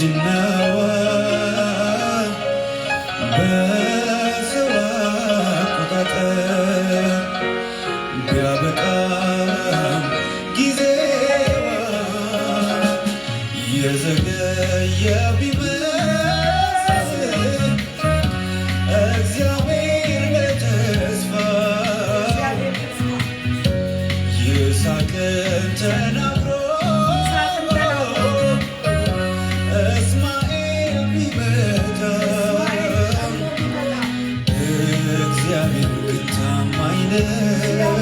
እርጅናዋ በሰው አቆጣጠር ቢያበቃም ጊዜዋ የዘገየ ቢመስል እግዚአብሔር በተስፋ ይስሐቅን ተናግሮ እስማኤል ቢመጣ እግዚአብሔር ግን ታማኝ ነው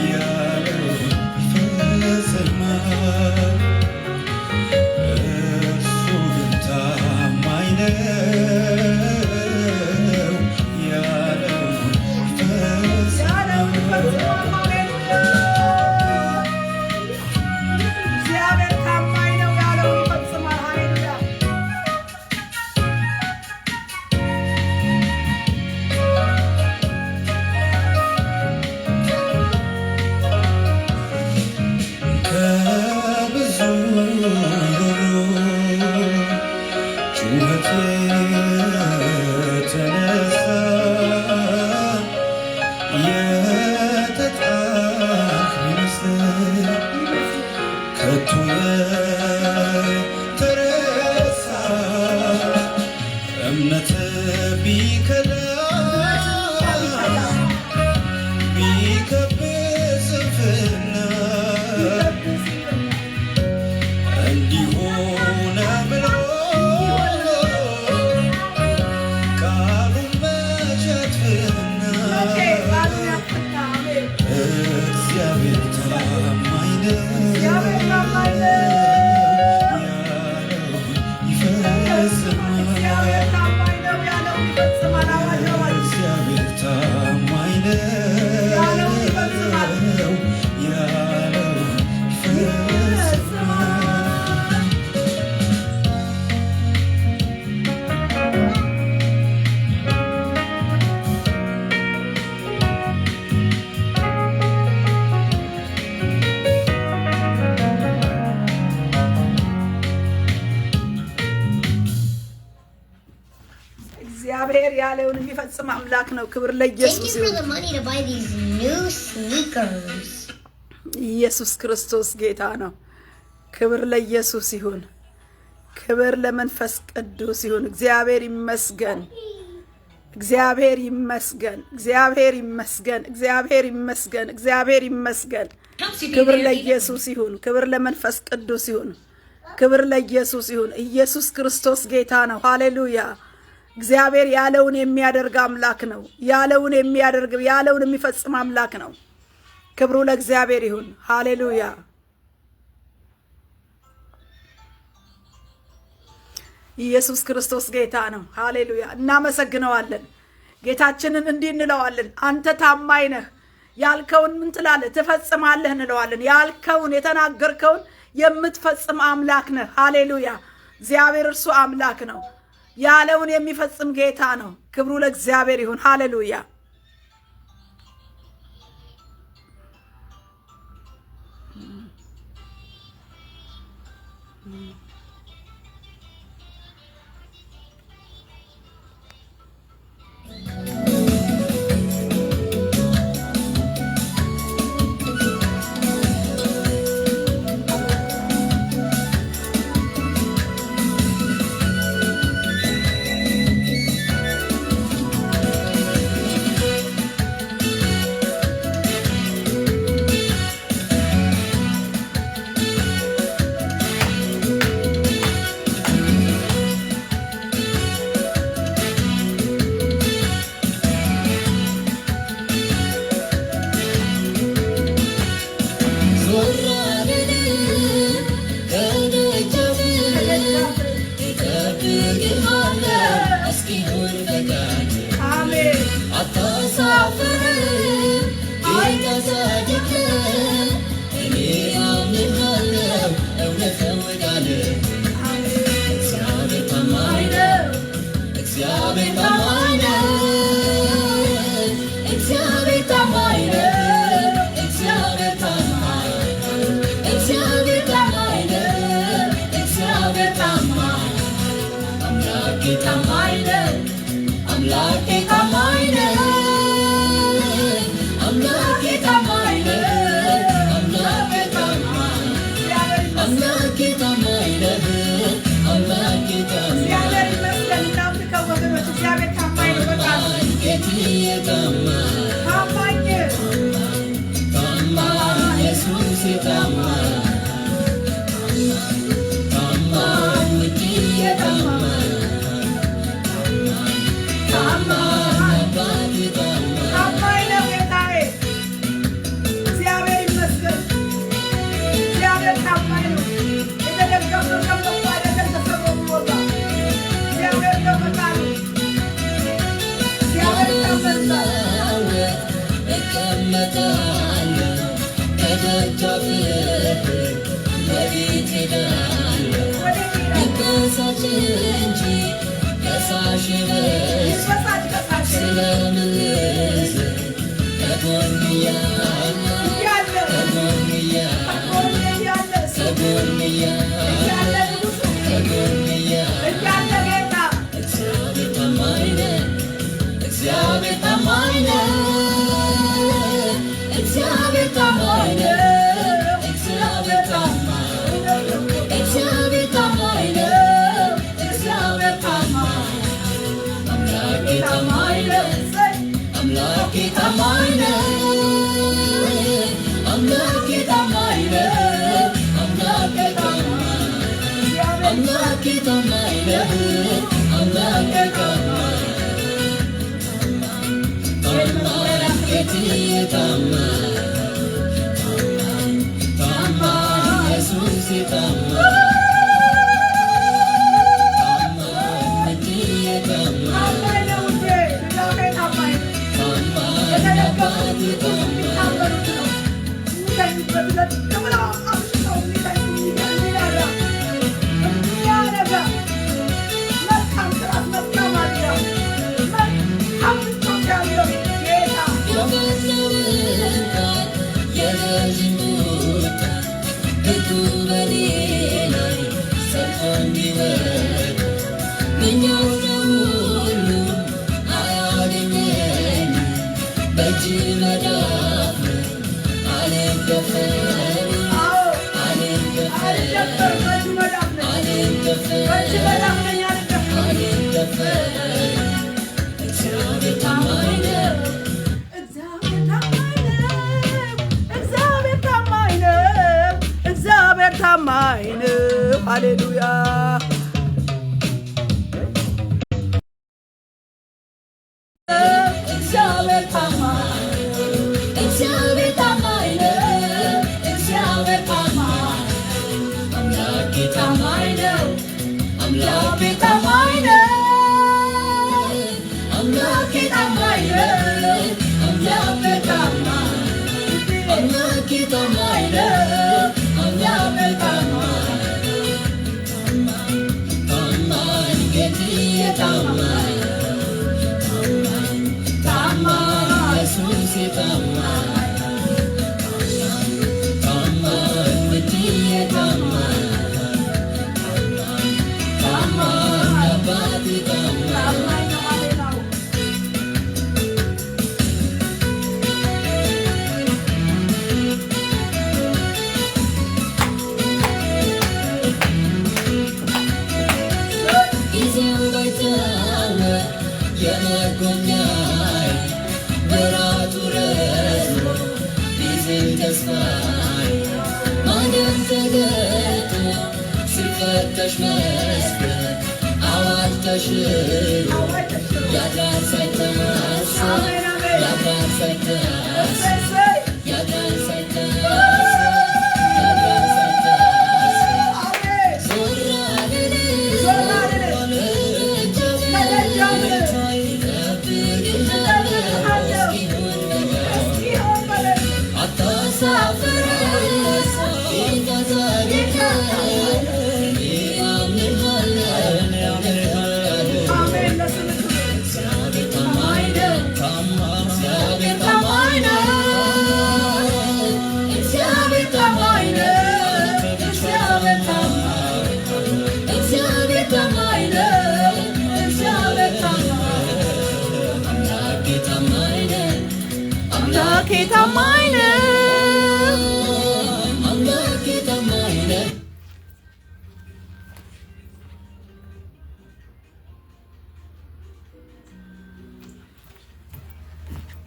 ያለውን ይፈጽማል። እርሱ ግን ታማኝ ነው ያለውን ይፈጽማል። ከብዙ ጩኸት የተነሳ የተጣልክ ቢመስል ከቶ የተረሳ እምነት ቢከዳ ቢከብ ስንፍና እንዲሆነ ብሎ ቃሉን መቸትና እግዚአብሔር ታማኝ ነው ያለውን ይፈጽማል። እግዚአብሔር ታማኝ ነው ያለውን ይፈጽማል። እግዚአብሔር ያለውን የሚፈጽም አምላክ ነው። ክብር Thank ለኢየሱስ you for ይሁን። the money to buy these new sneakers. ኢየሱስ ክርስቶስ ጌታ ነው። ክብር ለኢየሱስ ይሁን። ክብር ለመንፈስ ቅዱስ ይሁን። እግዚአብሔር ይመስገን። እግዚአብሔር ይመስገን። እግዚአብሔር ይመስገን። እግዚአብሔር ይመስገን። እግዚአብሔር ይመስገን። ክብር ለኢየሱስ ይሁን። ክብር ለመንፈስ ቅዱስ ይሁን። ክብር ለኢየሱስ ይሁን። ኢየሱስ ክርስቶስ ጌታ ነው። ሃሌሉያ። እግዚአብሔር ያለውን የሚያደርግ አምላክ ነው። ያለውን የሚያደርግ ያለውን የሚፈጽም አምላክ ነው። ክብሩ ለእግዚአብሔር ይሁን። ሃሌሉያ። ኢየሱስ ክርስቶስ ጌታ ነው። ሃሌሉያ። እናመሰግነዋለን። ጌታችንን እንዲህ እንለዋለን፣ አንተ ታማኝ ነህ፣ ያልከውን ምን ትላለህ? ትፈጽማለህ እንለዋለን። ያልከውን የተናገርከውን የምትፈጽም አምላክ ነህ። ሃሌሉያ። እግዚአብሔር እርሱ አምላክ ነው። ያለውን የሚፈጽም ጌታ ነው። ክብሩ ለእግዚአብሔር ይሁን። ሃሌሉያ። Hallelujah.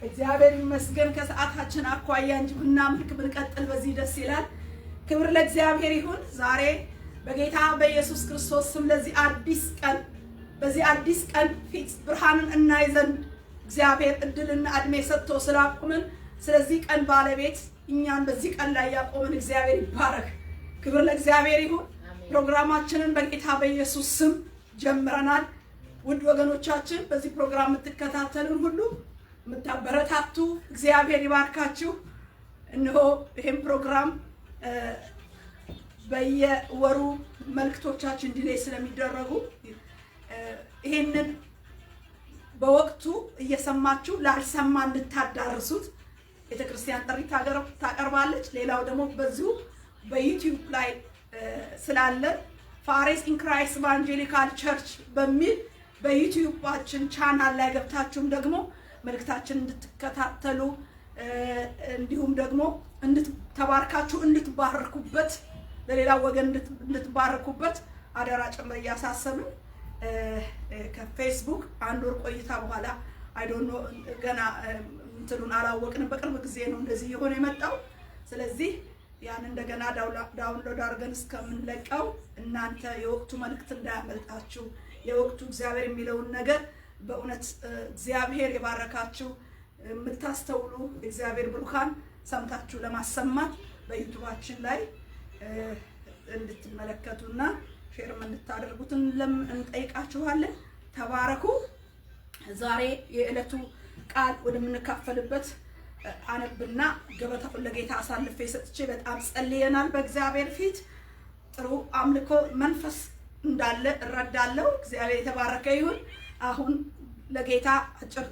እግዚአብሔር ይመስገን ከሰዓታችን አኳያ እንጂ ብናምልክ ብንቀጥል በዚህ ደስ ይላል። ክብር ለእግዚአብሔር ይሁን። ዛሬ በጌታ በኢየሱስ ክርስቶስ ስም ለዚህ አዲስ ቀን በዚህ አዲስ ቀን ፊት ብርሃንን እናይ ዘንድ እግዚአብሔር እድልና እድሜ ሰጥቶ ስላቆመን ስለዚህ ቀን ባለቤት እኛን በዚህ ቀን ላይ ያቆመን እግዚአብሔር ይባረክ። ክብር ለእግዚአብሔር ይሁን። ፕሮግራማችንን በጌታ በኢየሱስ ስም ጀምረናል። ውድ ወገኖቻችን በዚህ ፕሮግራም የምትከታተሉን ሁሉ ምታበረታቱ እግዚአብሔር ይባርካችሁ። እነሆ ይሄን ፕሮግራም በየወሩ መልክቶቻችን ዲሌይ ስለሚደረጉ ይሄንን በወቅቱ እየሰማችሁ ላልሰማ እንድታዳርሱት ቤተክርስቲያን ጥሪ ታቀርባለች። ሌላው ደግሞ በዚሁ በዩቲዩብ ላይ ስላለ ፋሬስ ኢን ክራይስት ኢቫንጀሊካል ቸርች በሚል በዩቲዩባችን ቻናል ላይ ገብታችሁም ደግሞ መልእክታችን እንድትከታተሉ እንዲሁም ደግሞ ተባርካችሁ እንድትባረኩበት ለሌላው ወገን እንድትባረኩበት አደራ ጭምር እያሳሰብን ከፌስቡክ አንድ ወር ቆይታ በኋላ አይ ዶንት ኖ ገና እንትኑን አላወቅንም። በቅርብ ጊዜ ነው እንደዚህ የሆነ የመጣው። ስለዚህ ያን እንደገና ዳውንሎድ አድርገን እስከምንለቀው እናንተ የወቅቱ መልእክት እንዳያመልጣችሁ፣ የወቅቱ እግዚአብሔር የሚለውን ነገር በእውነት እግዚአብሔር የባረካችሁ የምታስተውሉ እግዚአብሔር ብሩካን ሰምታችሁ ለማሰማት በዩቲዩባችን ላይ እንድትመለከቱና ሼርም እንድታደርጉትን እንጠይቃችኋለን። ተባረኩ። ዛሬ የዕለቱ ቃል ወደምንካፈልበት አነብና ገበታውን ለጌታ አሳልፌ ሰጥቼ በጣም ጸልየናል። በእግዚአብሔር ፊት ጥሩ አምልኮ መንፈስ እንዳለ እረዳለሁ። እግዚአብሔር የተባረከ ይሁን። አሁን ለጌታ አጭር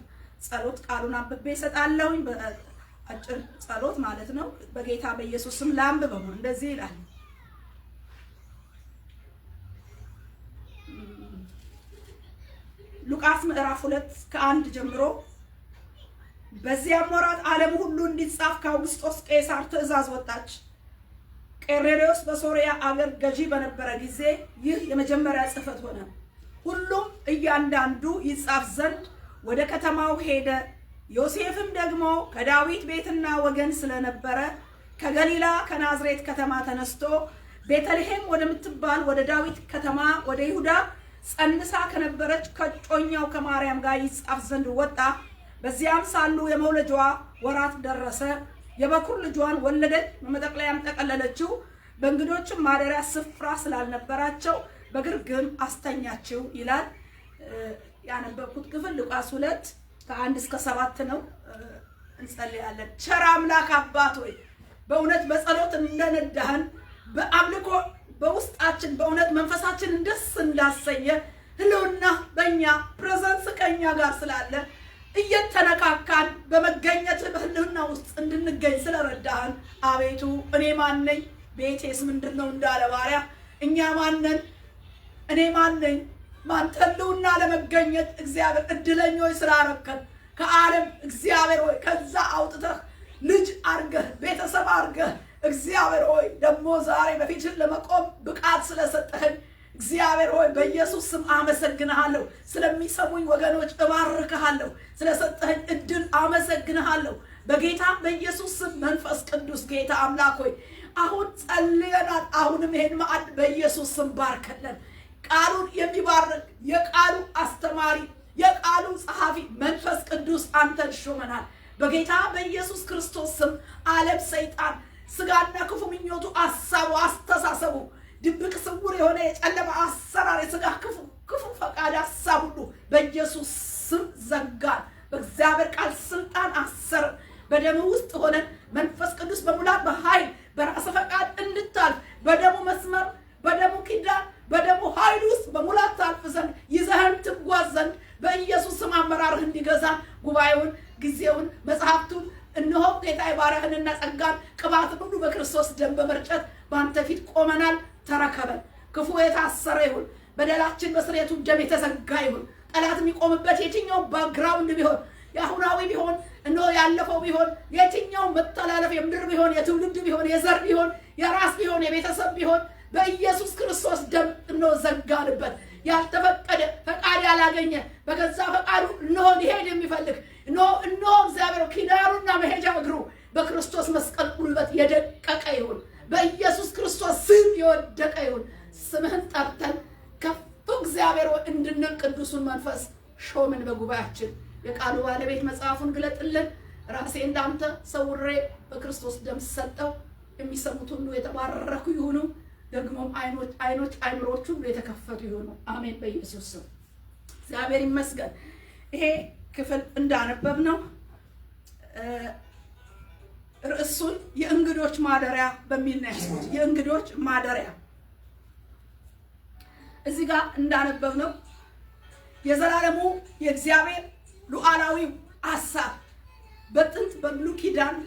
ጸሎት ቃሉን አንብቤ እሰጣለሁ። አጭር ጸሎት ማለት ነው። በጌታ በኢየሱስ ስም ላንብበው። እንደዚህ ይላል። ሉቃስ ምዕራፍ 2 ከ1 ጀምሮ በዚያም ወራት ዓለም ሁሉ እንዲጻፍ ከአውግስጦስ ቄሳር ትእዛዝ ወጣች። ቄሬኔዎስ በሶርያ አገር ገዢ በነበረ ጊዜ ይህ የመጀመሪያ ጽሕፈት ሆነ። ሁሉም እያንዳንዱ ይጻፍ ዘንድ ወደ ከተማው ሄደ። ዮሴፍም ደግሞ ከዳዊት ቤትና ወገን ስለነበረ ከገሊላ ከናዝሬት ከተማ ተነስቶ ቤተልሔም ወደምትባል ወደ ዳዊት ከተማ ወደ ይሁዳ ጸንሳ ከነበረች ከጮኛው ከማርያም ጋር ይጻፍ ዘንድ ወጣ። በዚያም ሳሉ የመውለጃዋ ወራት ደረሰ። የበኩር ልጇን ወለደች፣ በመጠቅለያም ጠቀለለችው። በእንግዶችም ማደሪያ ስፍራ ስላልነበራቸው በግርግም አስተኛችው ይላል። ያነበብኩት ክፍል ሉቃስ 2 ከ1 እስከ 7 ነው። እንጸልያለን። ቸር አምላክ አባት ሆይ በእውነት በጸሎት እንደነዳህን በአምልኮ በውስጣችን በእውነት መንፈሳችን ደስ እንዳሰኘ ህልውና በእኛ ፕሬዘንስ ከኛ ጋር ስላለ እየተነካካን በመገኘት በህልውና ውስጥ እንድንገኝ ስለረዳህን አቤቱ እኔ ማን ነኝ ቤቴስ ምንድን ነው እንዳለ ባሪያ እኛ ማነን እኔ ማን ነኝ ማንተ ህልውና ለመገኘት እግዚአብሔር እድለኞች ስላረከን ከዓለም እግዚአብሔር ሆይ ከዛ አውጥተህ ልጅ አርገህ ቤተሰብ አርገህ እግዚአብሔር ሆይ ደግሞ ዛሬ በፊት ለመቆም ብቃት ስለሰጠህን እግዚአብሔር ሆይ በኢየሱስ ስም አመሰግንሃለሁ። ስለሚሰሙኝ ወገኖች እባርክሃለሁ። ስለሰጠህን እድል አመሰግንሃለሁ። በጌታ በኢየሱስ ስም መንፈስ ቅዱስ ጌታ አምላክ ሆይ አሁን ጸልየናል። አሁንም ይሄን ማዕድ በኢየሱስ ስም ባርከልን። ቃሉን የሚባርክ የቃሉ አስተማሪ የቃሉ ጸሐፊ መንፈስ ቅዱስ አንተን ሾመናል። በጌታ በኢየሱስ ክርስቶስ ስም ዓለም ሰይጣን ስጋና ክፉ ምኞቱ አሳቡ አስተሳሰቡ ድብቅ ስውር የሆነ የጨለማ አሰራር የስጋ ክፉ ፈቃድ ሐሳብ ሁሉ በኢየሱስ ስም ዘጋን። በእግዚአብሔር ቃል ስልጣን አሰርን። በደሙ ውስጥ ሆነን መንፈስ ቅዱስ በሙላት በኃይል በራስ ፈቃድ እንድታልፍ በደሙ መስመር በደሙ ኪዳን በደሙ ኃይል ውስጥ በሙላት ታልፍ ዘንድ ይዘህን ትጓዝ ዘንድ በኢየሱስ ስም አመራርህ እንዲገዛ ጉባኤውን ጊዜውን መጽሐፍቱን እነሆ ጌታ ይባረክንና ጸጋን ቅባትን ሁሉ በክርስቶስ ደም በመርጨት በአንተ ፊት ቆመናል። ተረከበን። ክፉ የታሰረ ይሁን፣ በደላችን በስርየቱ ደም የተዘጋ ይሁን። ጠላት የሚቆምበት የትኛው ባክግራውንድ ቢሆን የአሁናዊ ቢሆን እነሆ ያለፈው ቢሆን የትኛው መተላለፍ የምድር ቢሆን የትውልድ ቢሆን የዘር ቢሆን የራስ ቢሆን የቤተሰብ ቢሆን በኢየሱስ ክርስቶስ ደም እነሆ ዘጋንበት። ያልተፈቀደ ፈቃድ ያላገኘ በገዛ ፈቃዱ እነሆ ሊሄድ የሚፈልግ እነሆ እግዚአብሔር ኪዳኑና መሄጃ እግሩ በክርስቶስ መስቀል ጉልበት የደቀቀ ይሁን። በኢየሱስ ክርስቶስ ስም የወደቀ ይሁን። ስምህን ጠርተን ከፍ እግዚአብሔር እንድንል ቅዱሱን መንፈስ ሾምን በጉባኤያችን። የቃሉ ባለቤት መጽሐፉን ግለጥልን። ራሴ እንዳንተ ሰውሬ በክርስቶስ ደም ሰጠው። የሚሰሙት ሁሉ የተባረኩ ይሁኑ። ደግሞም አይኖች ሁሉ የተከፈቱ ይሁኑ። አሜን በኢየሱስ ስም። እግዚአብሔር ይመስገን። ይሄ ክፍል እንዳነበብ ነው ርዕሱን የእንግዶች ማደሪያ በሚል ነው ያስኩት። የእንግዶች ማደሪያ እዚህ ጋር እንዳነበብነው የዘላለሙ የእግዚአብሔር ሉዓላዊ ሐሳብ በጥንት በብሉይ ኪዳን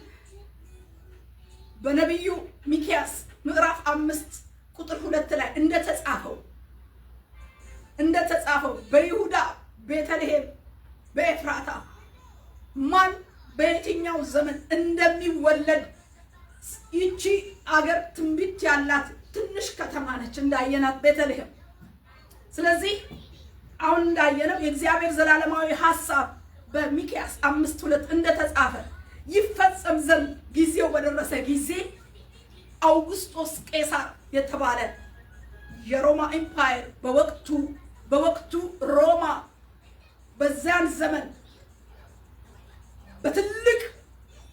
በነቢዩ ሚክያስ ምዕራፍ 5 ቁጥር 2 ላይ እንደተጻፈው በይሁዳ ቤተልሔም በኤፍራታ ማን በየትኛው ዘመን እንደሚወለድ ይቺ አገር ትንቢት ያላት ትንሽ ከተማ ነች እንዳየናት ቤተልሔም። ስለዚህ አሁን እንዳየነው የእግዚአብሔር ዘላለማዊ ሐሳብ በሚክያስ 5:2 እንደተጻፈ ይፈጸም ዘንድ ጊዜው በደረሰ ጊዜ አውግስጦስ ቄሳር የተባለ የሮማ ኤምፓየር በወቅቱ ሮማ በዚያን ዘመን በትልቅ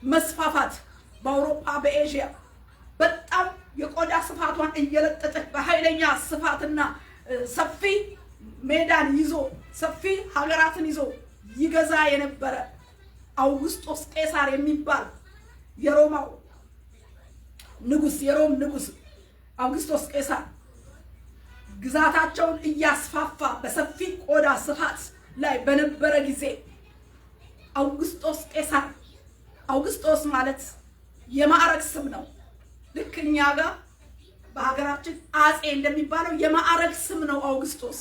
መስፋፋት በአውሮፓ በኤዥያ በጣም የቆዳ ስፋቷን እየለጠጠች በኃይለኛ ስፋትና ሰፊ ሜዳን ይዞ ሰፊ ሀገራትን ይዞ ይገዛ የነበረ አውግስጦስ ቄሳር የሚባል የሮም ንጉስ አውግስጦስ ቄሳር ግዛታቸውን እያስፋፋ በሰፊ ቆዳ ስፋት ላይ በነበረ ጊዜ አውግስጦስ ቄሳር አውግስጦስ ማለት የማዕረግ ስም ነው። ልክ እኛ ጋር በሀገራችን አጼ እንደሚባለው የማዕረግ ስም ነው አውግስጦስ።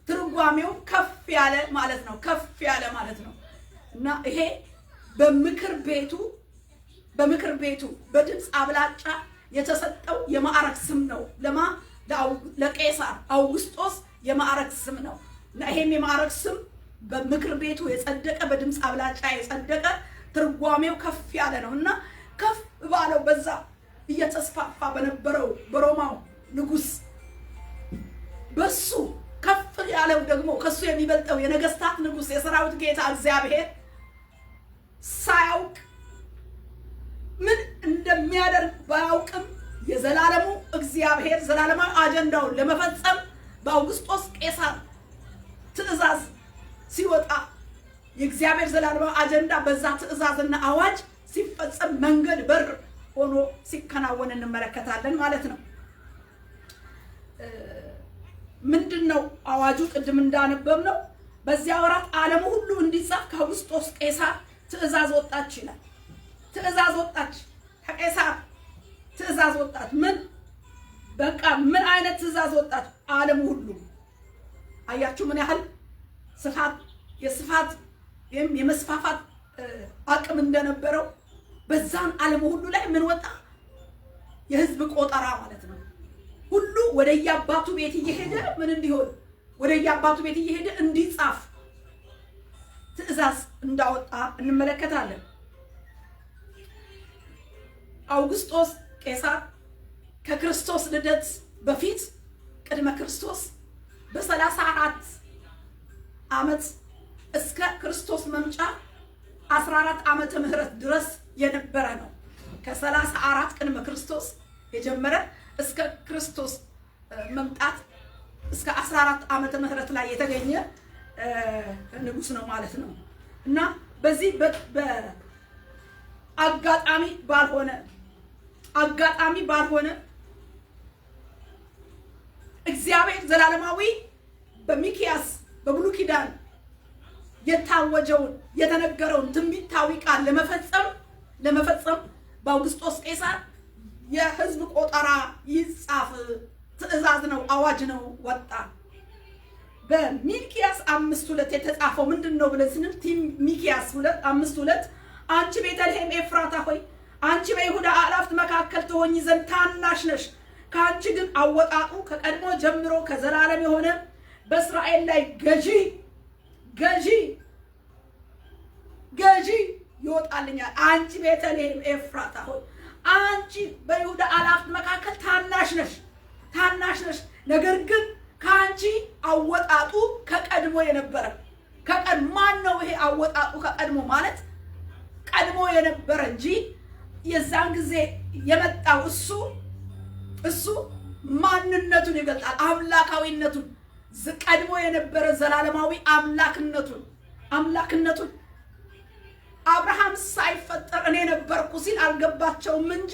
ትርጓሜው ከፍ ያለ ማለት ነው። ከፍ ያለ ማለት ነው እና ይሄ በምክር ቤቱ በድምፅ አብላጫ የተሰጠው የማዕረግ ስም ነው። ለቄሳር አውግስጦስ የማዕረግ ስም ነው እና ይሄም የማዕረግ ስም በምክር ቤቱ የጸደቀ በድምፅ አብላጫ የጸደቀ ትርጓሜው ከፍ ያለ ነው እና ከፍ ባለው በዛ እየተስፋፋ በነበረው በሮማው ንጉስ በሱ ከፍ ያለው ደግሞ ከሱ የሚበልጠው የነገስታት ንጉስ የሰራዊት ጌታ እግዚአብሔር ሳያውቅ ምን እንደሚያደርግ ባያውቅም የዘላለሙ እግዚአብሔር ዘላለማዊ አጀንዳውን ለመፈጸም በአውግስጦስ ቄሳር ትእዛዝ ሲወጣ የእግዚአብሔር ዘላለማዊ አጀንዳ በዛ ትእዛዝና አዋጅ ሲፈጸም መንገድ በር ሆኖ ሲከናወን እንመለከታለን ማለት ነው። ምንድነው አዋጁ? ቅድም እንዳነበብነው በዚያ ወራት ዓለሙ ሁሉ እንዲጻፍ ከአውግስጦስ ቄሳር ትእዛዝ ወጣች ይላል። ትእዛዝ ወጣች፣ ከቄሳር ትእዛዝ ወጣች። ምን አይነት ትእዛዝ ወጣች? ዓለሙ ሁሉ አያችሁ ምን ያህል የስፋት የመስፋፋት አቅም እንደነበረው። በዛን ዓለም ሁሉ ላይ ምን ወጣ? የህዝብ ቆጠራ ማለት ነው። ሁሉ ወደየአባቱ ቤት እየሄደ ምን እንዲሆን ወደየአባቱ ቤት እየሄደ እንዲጻፍ ትእዛዝ እንዳወጣ እንመለከታለን። አውግስጦስ ቄሳር ከክርስቶስ ልደት በፊት ቅድመ ክርስቶስ በ34 ዓመት እስከ ክርስቶስ መምጫ 14 ዓመተ ምህረት ድረስ የነበረ ነው። ከ34 ቅድመ ክርስቶስ የጀመረ እስከ ክርስቶስ መምጣት እስከ 14 ዓመተ ምህረት ላይ የተገኘ ንጉስ ነው ማለት ነው እና በዚህ አጋጣሚ ባልሆነ እግዚአብሔር ዘላለማዊ በሚክያስ በብሉይ ኪዳን የታወጀውን የተነገረውን ትንቢታዊ ቃል ለመፈጸም በአውግስጦስ ቄሳር የህዝብ ቆጠራ ይጻፍ ትእዛዝ ነው፣ አዋጅ ነው ወጣ። በሚክያስ 5:2 የተጻፈው ምንድነው ብለን ስንል ሚክያስ 5:2 አንቺ ቤተልሔም ኤፍራታ ሆይ አንቺ በይሁዳ አእላፍት መካከል ትሆኚ ዘንድ ታናሽ ነሽ፣ ከአንቺ ግን አወጣጡ ከቀድሞ ጀምሮ ከዘላለም የሆነ በእስራኤል ላይ ገዢ ይወጣልኛል። አንቺ ቤተልሔም ኤፍራታ ሆይ አንቺ በይሁዳ አእላፍት መካከል ታናሽ ነሽ፣ ነገር ግን ከአንቺ አወጣጡ ከቀድሞ የነበረ ማን ነው? ይሄ አወጣጡ ከቀድሞ ማለት ቀድሞ የነበረ እንጂ የዛን ጊዜ የመጣው እሱ ማንነቱን ይገልጣል። አምላካዊነቱን ቀድሞ የነበረ ዘላለማዊ አምላክነቱን አብርሃም ሳይፈጠር እኔ ነበርኩ ሲል አልገባቸውም እንጂ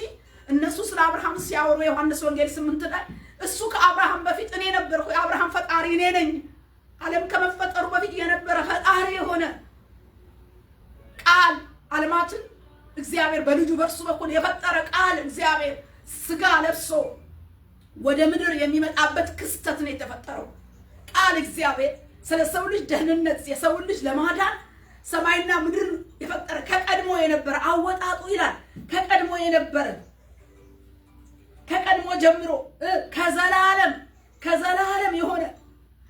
እነሱ ስለ አብርሃም ሲያወሩ ዮሐንስ ወንጌል 8 ላይ እሱ ከአብርሃም በፊት እኔ ነበርኩ፣ የአብርሃም ፈጣሪ እኔ ነኝ። ዓለም ከመፈጠሩ በፊት የነበረ ፈጣሪ የሆነ ቃል ዓለማትን እግዚአብሔር በልጁ በእርሱ በኩል የፈጠረ ቃል እግዚአብሔር ስጋ ለብሶ ወደ ምድር የሚመጣበት ክስተት ነው የተፈጠረው። ቃል እግዚአብሔር ስለ ሰው ልጅ ደህንነት የሰው ልጅ ለማዳን ሰማይና ምድር የፈጠረ ከቀድሞ የነበረ አወጣጡ ይላል ከቀድሞ የነበረ ከቀድሞ ጀምሮ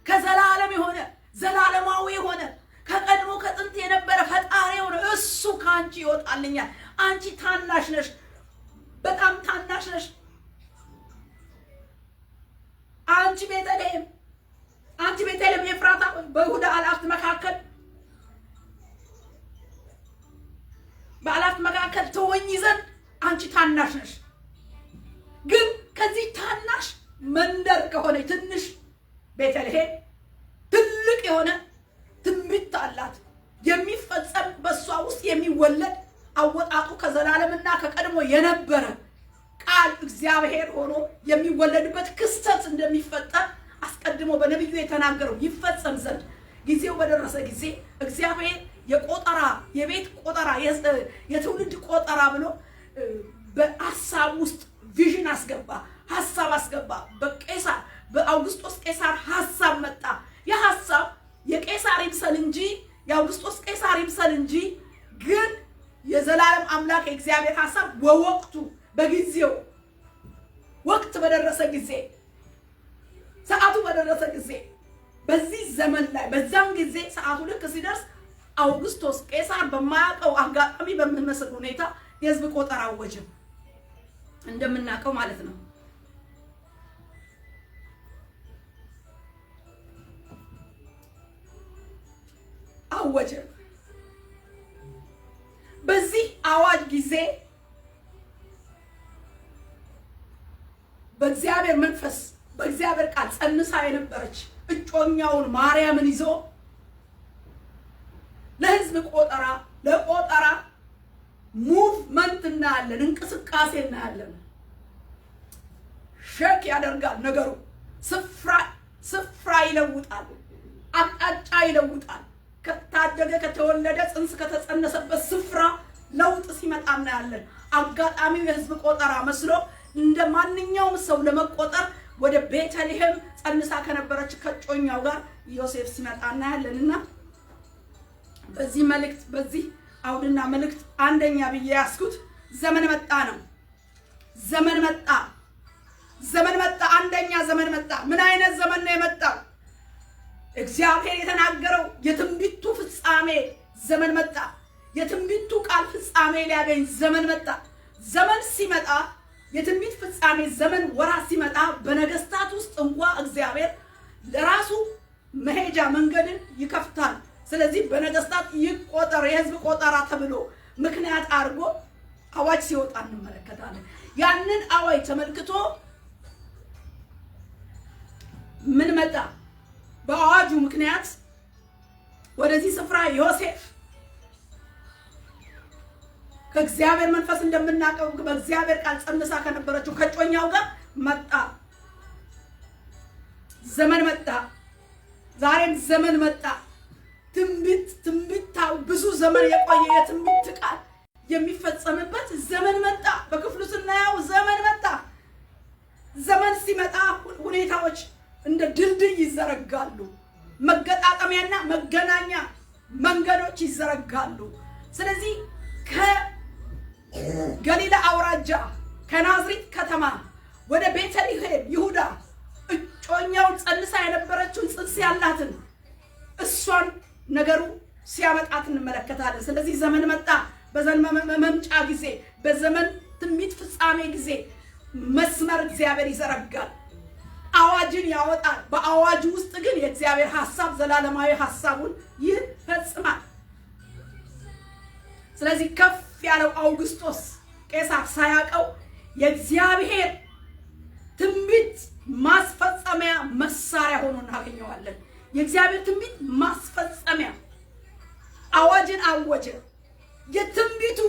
ከዘላለም የሆነ ዘላለማዊ የሆነ ከቀድሞ ከጥንት የነበረ ፈጣሪ የሆነ እሱ ካንቺ ይወጣልኛል። አንቺ ታናሽ ነሽ፣ በጣም ታናሽ ነሽ። አንቺ ቤተልሔም ኤፍራታ በይሁዳ አላፍት መካከል ትሆኚ ዘንድ አንቺ ታናሽ ነሽ። ግን ከዚህ ታናሽ መንደር ከሆነ ትንሽ ቤተልሔም ትልቅ የሆነ ትንቢት አላት። የሚፈጸም በሷ ውስጥ የሚወለድ አወጣጡ ከዘላለምና ከቀድሞ የነበረ ቃል እግዚአብሔር ሆኖ የሚወለድበት ክስተት እንደሚፈጠር አስቀድሞ በነብዩ የተናገረው ይፈጸም ዘንድ ጊዜው በደረሰ ጊዜ እግዚአብሔር የቤት ቆጠራ የትውልድ ቆጠራ ብሎ በሐሳብ ውስጥ ቪዥን አስገባ፣ ሐሳብ አስገባ። በአውግስጦስ ቄሳር ሐሳብ መጣ። ያ ሐሳብ የቄሳር ይምሰል እንጂ የአውግስጦስ ቄሳር ይምሰል እንጂ ግን የዘላለም አምላክ የእግዚአብሔር ሐሳብ በወቅቱ በጊዜው ወቅት በደረሰ ጊዜ ሰዓቱ በደረሰ ጊዜ በዚህ ዘመን ላይ በዛም ጊዜ ሰዓቱ ልክ ሲደርስ አውግስጦስ ቄሳር በማያውቀው አጋጣሚ በሚመስል ሁኔታ የሕዝብ ቆጠራ አወጀ። እንደምናውቀው ማለት ነው። አወጀ። በዚህ አዋጅ ጊዜ በእግዚአብሔር መንፈስ በእግዚአብሔር ቃል ጸንሳ የነበረች እጮኛውን ማርያምን ይዞ ለሕዝብ ለቆጠራ ሙቭመንት እናያለን፣ እንቅስቃሴ እናያለን። ሸክ ያደርጋል ነገሩ። ስፍራ ይለውጣል፣ አቅጣጫ ይለውጣል። ከታደገ ከተወለደ ጽንስ ከተጸነሰበት ስፍራ ለውጥ ሲመጣ እናያለን። አጋጣሚው የሕዝብ ቆጠራ መስሎ እንደ ማንኛውም ሰው ለመቆጠር ወደ ቤተልሔም ጸንሳ ከነበረች ከጮኛው ጋር ዮሴፍ ሲመጣ እናያለንና በዚህ አውድና መልእክት አንደኛ ብዬ ያስኩት ዘመን መጣ ነው። ዘመን መጣ። አንደኛ ዘመን መጣ። ምን አይነት ዘመን ነው የመጣው? እግዚአብሔር የተናገረው የትንቢቱ ፍጻሜ ዘመን መጣ። የትንቢቱ ቃል ፍጻሜ ሊያገኝ ዘመን መጣ። ዘመን ሲመጣ የትንቢት ፍጻሜ ዘመን ወራት ሲመጣ በነገስታት ውስጥ እንኳን እግዚአብሔር ለራሱ መሄጃ መንገድን ይከፍታል። ስለዚህ በነገስታት ይቆጠር የሕዝብ ቆጠራ ተብሎ ምክንያት አድርጎ አዋጅ ሲወጣ እንመለከታለን። ያንን አዋጅ ተመልክቶ ምን መጣ? በአዋጁ ምክንያት ወደዚህ ስፍራ ዮሴፍ ከእግዚአብሔር መንፈስ እንደምናቀው በእግዚአብሔር ቃል ጸንሳ ከነበረችው ከጮኛው ጋር መጣ። ዘመን መጣ። ዛሬም ዘመን መጣ። ትንቢት ብዙ ዘመን የቆየ የትንቢት ቃል የሚፈጸምበት ዘመን መጣ። በክፍሉ ስናየው ዘመን መጣ። ዘመን ሲመጣ ሁኔታዎች እንደ ድልድይ ይዘረጋሉ። መገጣጠሚያና መገናኛ መንገዶች ይዘረጋሉ። ስለዚህ ከገሊላ አውራጃ ከናዝሬት ከተማ ወደ ቤተልሔም ይሁዳ እጮኛውን ጸንሳ የነበረችውን ጽንስ ያላትን እሷን ነገሩ ሲያመጣት እንመለከታለን። ስለዚህ ዘመን መጣ። በዘመን መምጫ ጊዜ በዘመን ትንቢት ፍጻሜ ጊዜ መስመር እግዚአብሔር ይዘረጋል፣ አዋጅን ያወጣል። በአዋጅ ውስጥ ግን የእግዚአብሔር ሐሳብ ዘላለማዊ ሐሳቡን ይፈጽማል። ስለዚህ ከፍ ያለው አውግስጦስ ቄሳር ሳያውቀው የእግዚአብሔር ትንቢት ማስፈጸሚያ መሳሪያ ሆኖ እናገኘዋለን። የእግዚአብሔር ትንቢት ማስፈጸሚያ አዋጅን አወጀ። የትንቢቱ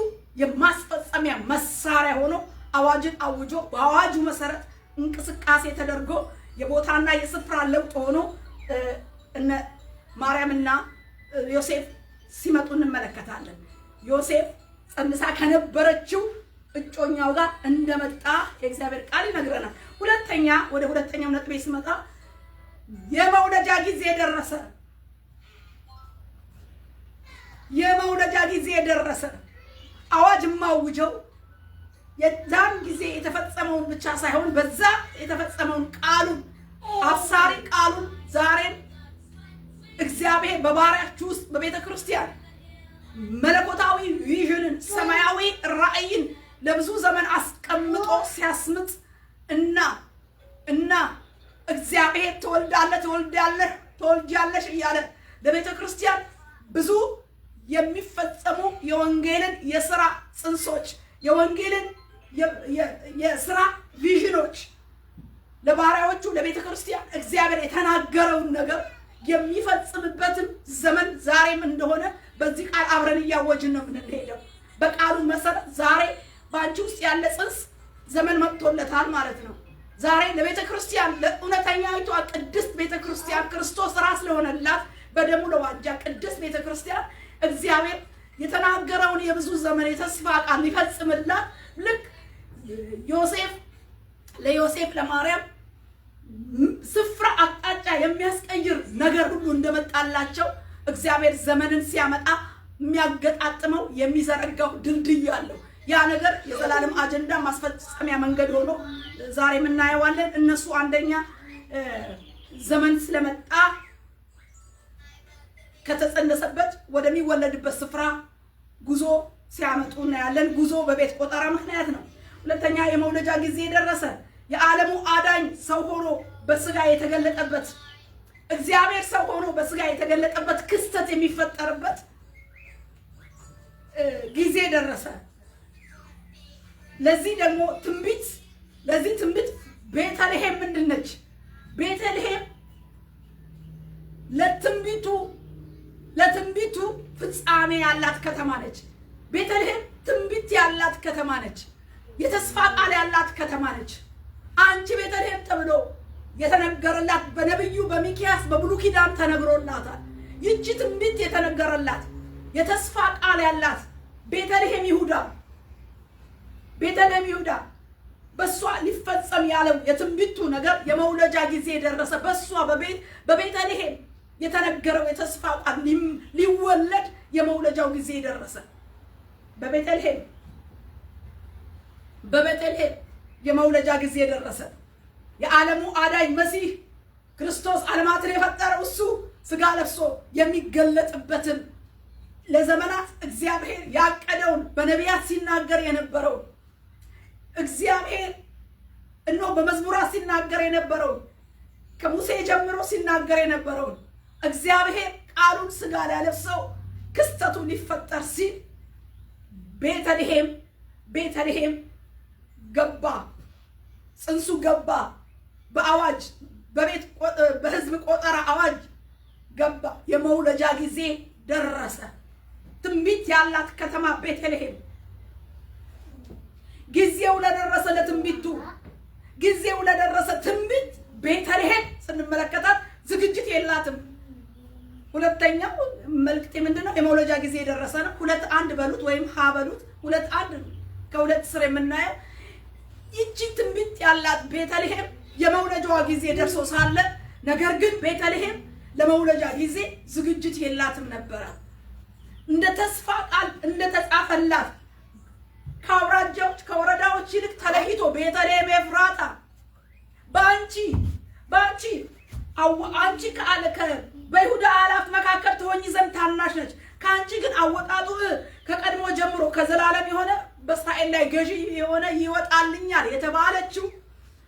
የማስፈጸሚያ መሳሪያ ሆኖ አዋጅን አውጆ በአዋጁ መሰረት እንቅስቃሴ ተደርጎ የቦታና የስፍራ ለውጥ ሆኖ እነ ማርያምና ዮሴፍ ሲመጡ እንመለከታለን። ዮሴፍ ጸንሳ ከነበረችው እጮኛው ጋር እንደመጣ የእግዚአብሔር ቃል ይነግረናል። ወደ ሁለተኛው ነጥቤ ስመጣ የመውለጃ ጊዜ ደረሰ። የመውለጃ ጊዜ ደረሰ። አዋጅ ማውጀው የዛን ጊዜ የተፈጸመውን ብቻ ሳይሆን በዛ የተፈጸመውን ቃሉን አብሳሪ ቃሉን ዛሬም እግዚአብሔር በባሪያችሁ ውስጥ በቤተ ክርስቲያን መለኮታዊ ቪዥንን ሰማያዊ ራእይን ለብዙ ዘመን አስቀምጦ ሲያስምጥ እና እግዚአብሔር ትወልጃለሽ እያለ ለቤተ ክርስቲያን ብዙ የሚፈጸሙ የወንጌልን የሥራ ጽንሶች የወንጌልን የሥራ ቪዥኖች ለባሪያዎቹ ለቤተ ክርስቲያን እግዚአብሔር የተናገረውን ነገር የሚፈጽምበትን ዘመን ዛሬም እንደሆነ በዚህ ቃል አብረን እያወጅን ነው የምንሄደው። በቃሉ መሰረት ዛሬ ባንቺ ውስጥ ያለ ጽንስ ዘመን መጥቶለታል ማለት ነው። ዛሬ ለቤተ ክርስቲያን ለእውነተኛይቷ ቅድስት ቤተ ክርስቲያን ክርስቶስ ራስ ለሆነላት በደሙ ለዋጃ ቅድስት ቤተ ክርስቲያን እግዚአብሔር የተናገረውን የብዙ ዘመን የተስፋ ቃል ሊፈጽምላት ልክ ለዮሴፍ ለማርያም ስፍራ አቅጣጫ የሚያስቀይር ነገር ሁሉ እንደመጣላቸው እግዚአብሔር ዘመንን ሲያመጣ የሚያገጣጥመው የሚዘረጋው ድልድይ አለው። ያ ነገር የዘላለም አጀንዳ ማስፈጸሚያ መንገድ ሆኖ ዛሬ እናየዋለን። እነሱ አንደኛ ዘመን ስለመጣ ከተጸነሰበት ወደሚወለድበት ስፍራ ጉዞ ሲያመጡ እናያለን። ጉዞ በቤት ቆጠራ ምክንያት ነው። ሁለተኛ የመውለጃ ጊዜ ደረሰ። የዓለሙ አዳኝ ሰው ሆኖ በስጋ የተገለጠበት እግዚአብሔር ሰው ሆኖ በስጋ የተገለጠበት ክስተት የሚፈጠርበት ጊዜ ደረሰ። ለዚህ ትንቢት ቤተልሔም ምንድን ነች? ቤተልሔም ለትንቢቱ ፍጻሜ ያላት ከተማ ነች። ቤተልሔም ትንቢት ያላት ከተማ ነች። የተስፋ ቃል ያላት ከተማ ነች። አንቺ ቤተልሔም ተብሎ የተነገረላት በነብዩ በሚክያስ በብሉይ ኪዳን ተነግሮላታል። ይህች ትንቢት የተነገረላት የተስፋ ቃል ያላት ቤተልሔም ይሁዳ በሷ ሊፈጸም ያለው የትንቢቱ ነገር የመውለጃ ጊዜ ደረሰ። በሷ በቤተልሔም የተነገረው የተስፋ ቃል ሊወለድ የመውለጃው ጊዜ ደረሰ። በቤተልሔም የመውለጃ ጊዜ ደረሰ። የዓለሙ አዳኝ መሲህ ክርስቶስ ዓለማትን የፈጠረው እሱ ስጋ ለብሶ የሚገለጥበትን ለዘመናት እግዚአብሔር ያቀደውን በነቢያት ሲናገር የነበረው እግዚአብሔር በመዝሙራት ሲናገር የነበረው ከሙሴ ጀምሮ ሲናገር የነበረው እግዚአብሔር ቃሉን ስጋ ሊያለብሰው ክስተቱ ሊፈጠር ሲል ቤተልሔም ገባ። ጽንሱ ገባ። በአዋጅ በሕዝብ ቆጠራ አዋጅ ገባ። የመውለጃ ጊዜ ደረሰ። ትንቢት ያላት ከተማ ቤተልሔም ጊዜው ለደረሰ ትንቢት ቤተልሔም ስንመለከታት ዝግጅት የላትም። ሁለተኛው መልክቴ ምንድነው? የመውለጃ ጊዜ ደረሰ ነው። 2:1 በሉት ወይም ሀ በሉት 2:1 ከሁለት ስር የምናየው ይህች ትንቢት ያላት ቤተልሔም የመውለጃዋ ጊዜ ደርሶ ሳለ ነገር ግን ቤተልሔም ለመውለጃ ጊዜ ዝግጅት የላትም ነበር። እንደ ተስፋ ቃል እንደተጻፈላት ከአውራጃዎች ከወረዳዎች ይልቅ ተለይቶ ቤተልሔም ኤፍራታ አንቺ በይሁዳ አላፍ መካከል ትሆኚ ዘንድ ታናሽ ነች። ከአንቺ ግን አወጣጡ ከቀድሞ ጀምሮ ከዘላለም የሆነ በእስራኤል ላይ ገዢ የሆነ ይወጣልኛል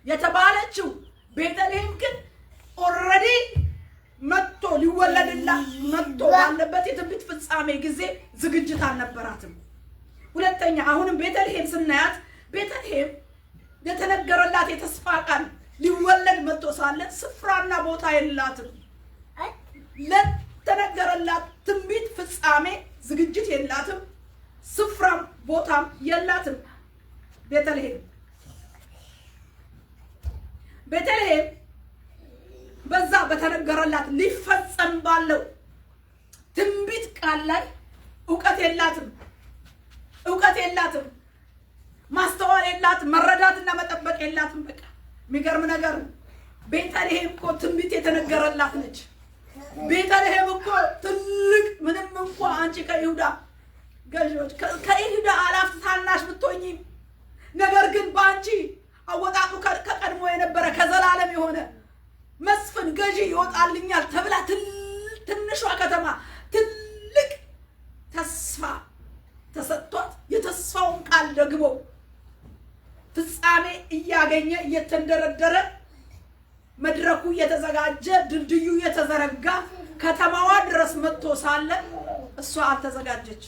የተባለችው ቤተልሔም ግን ኦልሬዲ መጥቶ ባለበት የትንቢት ፍጻሜ ጊዜ ዝግጅት አልነበራትም። ሁለተኛ አሁንም ቤተልሔም ስናያት ቤተልሔም የተነገረላት የተስፋ ቃል ሊወለድ መጥቶ ሳለ ስፍራና ቦታ የላትም። ለተነገረላት ትንቢት ፍጻሜ ዝግጅት የላትም፣ ስፍራም ቦታም የላትም። ቤተልሔም በዛ በተነገረላት ሊፈጸም ባለው ትንቢት ቃል ላይ እውቀት የላትም፣ ማስተዋል የላትም፣ መረዳትና መጠበቅ የላትም። በቃ የሚገርም ነገር ነው። ቤተልሔም እኮ ትንቢት የተነገረላት ነች። ቤተልሔም እኮ ትልቅ ምንም እንኳ አንቺ ከይሁዳ ገዢዎች ከይሁዳ አላፍ ታናሽ ብትሆኚ፣ ነገር ግን በአንቺ አወጣጡ ከቀድሞ የነበረ ከዘላለም የሆነ መስፍን ገዢ ይወጣልኛል ተብላ ትንሿ ከተማ ትልቅ ተስፋ ተሰጥቷት የተስፋውን ቃል ደግሞ ፍጻሜ እያገኘ እየተንደረደረ መድረኩ የተዘጋጀ ድልድዩ የተዘረጋ ከተማዋ ድረስ መጥቶ ሳለ እሷ አልተዘጋጀች።